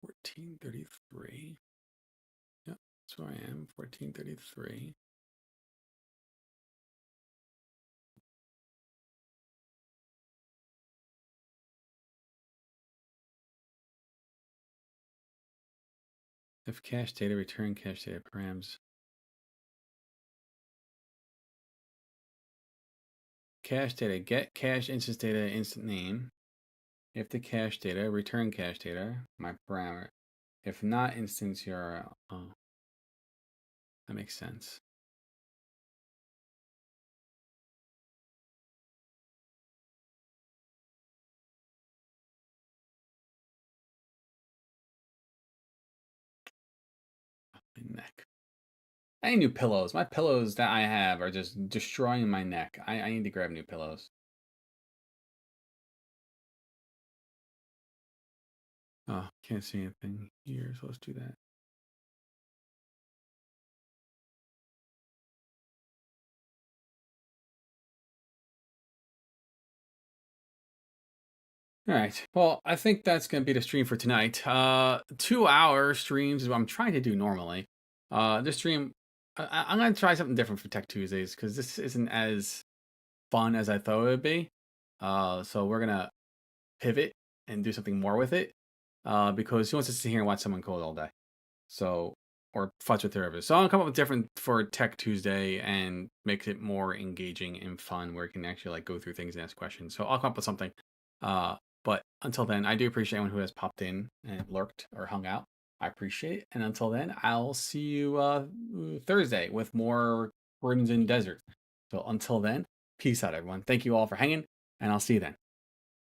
$14.33. Yep, that's where I am. $14.33. If cache data, return cache data params. Cache data, get cache instance data, instant name. If the cache data, return cache data, my parameter. If not, instance URL. Oh, that makes sense. My neck. I need new pillows. My pillows that I have are just destroying my neck. I need to grab new pillows. Oh, can't see anything here, so let's do that. All right. Well, I think that's gonna be the stream for tonight. 2 hour streams is what I'm trying to do normally. This stream, I'm gonna try something different for Tech Tuesdays because this isn't as fun as I thought it would be. So we're gonna pivot and do something more with it. Because who wants to sit here and watch someone code all day? So or fudge with their So I'll come up with different for Tech Tuesday and make it more engaging and fun where you can actually like go through things and ask questions. So I'll come up with something. But until then, I do appreciate anyone who has popped in and lurked or hung out. I appreciate it. And until then, I'll see you Thursday with more Crimson Desert. So until then, peace out, everyone. Thank you all for hanging, and I'll see you then.